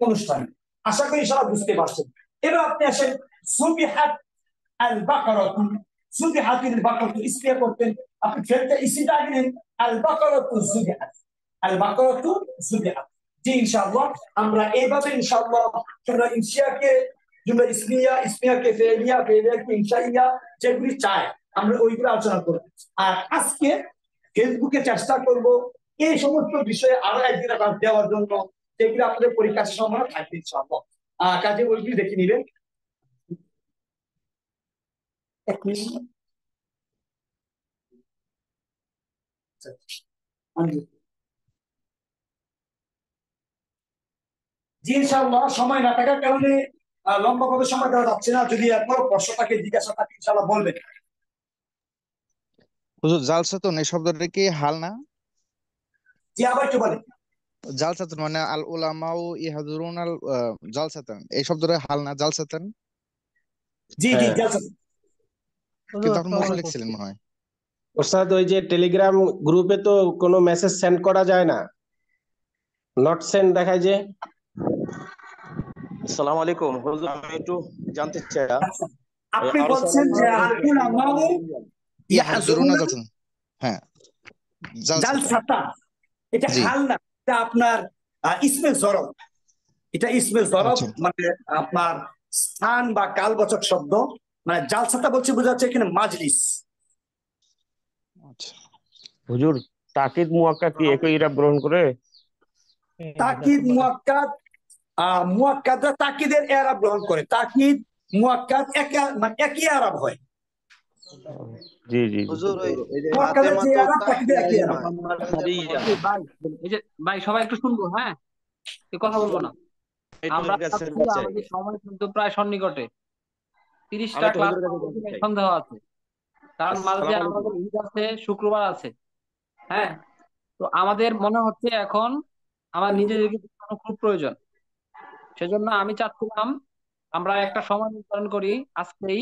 অনুষ্ঠানে। আশা করি সবাই বুঝতে পারছেন। এবার আপনি আসেন সুবিহাত আল বাকারাতু, সুবিহাতিল বাকারাতু ইসমিয়া করতেন, আপনি ফেলতে ইসিটা আগে নেন, আল বাকারাতু সুবিহাত, আল বাকারাতু সুবিহাত। জি ইনশাআল্লাহ আমরা এইভাবে ইনশাআল্লাহ আমরা ইনশিয়াকে জুমলা ইসমিয়া, ইসমিয়াকে ফেলিয়া, ফেলিয়াকে ইনশাইয়া, যেগুলি চাই আমরা ওইগুলো আলোচনা করব। আর আজকে ফেসবুকে চেষ্টা করব এই সমস্ত বিষয়ে আরো একদিন দেওয়ার জন্য, যেগুলো আপনাদের পরীক্ষার সময় থাকবে ইনশাআল্লাহ। কাজে ওইগুলি দেখে নিবেন। এক মিনিট। জি ইনশাআল্লাহ সময় না থাকার কারণে লম্বা ভাবে সময় দেওয়া যাচ্ছে না। যদি এরপর প্রশ্ন থাকে, জিজ্ঞাসা থাকে, ইনশাআল্লাহ বলবেন। হুজুর জালসাতুন এই শব্দটা কি হাল না? জি আবার একটু বলেন। জালসাতুন মানে আল উলামাউ ইয়াহদুরুন আল জালসাতান, এই শব্দটা হাল না জালসাতান? জি জি জালসা। কিন্তু আপনি মুখে লিখছিলেন মনে হয়। ওস্তাদ ওই যে টেলিগ্রাম গ্রুপে তো কোনো মেসেজ সেন্ড করা যায় না, নট সেন্ড দেখায় যে। আসসালামু আলাইকুম হুজুর, আমি একটু জানতে চাই, আপনি বলছেন যে আল উলামাউ ইয়াহদুরুনা জালসাতান, হ্যাঁ জালসাতা, এটা হাল না, এটা আপনার ইসমে জরব, এটা ইসমে জরব, মানে আপনার স্থান বা কালবাচক শব্দ। মানে জালসাতা বলছে বোঝা যাচ্ছে এখানে মাজলিস। হুজুর তাকিদ মুয়াক্কা কি একই ইরাব গ্রহণ করে? তাকিদ মুয়াক্কাদ, মুয়াক্কাদরা তাকিদের এরাব গ্রহণ করে। তাকিদ মুয়াক্কাদ মানে একই এরাব হয়। জি জি জি। হুজুর এই যে মুয়াক্কাদের যে এরাব তাকিদের একই এরাব। এই যে ভাই সবাই একটু শুনবো, হ্যাঁ, এ কথা বলবো না। আমরা আমাদের সময় কিন্তু প্রায় সন্নিকটে, 30টা ক্লাস সন্দেহ আছে, কারণ মাঝে আমাদের ঈদ আছে, শুক্রবার আছে। হ্যাঁ, তো আমাদের মনে হচ্ছে এখন আমার নিজেদেরকে বোঝানো খুব প্রয়োজন। সেজন্য আমি চাচ্ছিলাম আমরা একটা সময় নির্ধারণ করি আজকেই,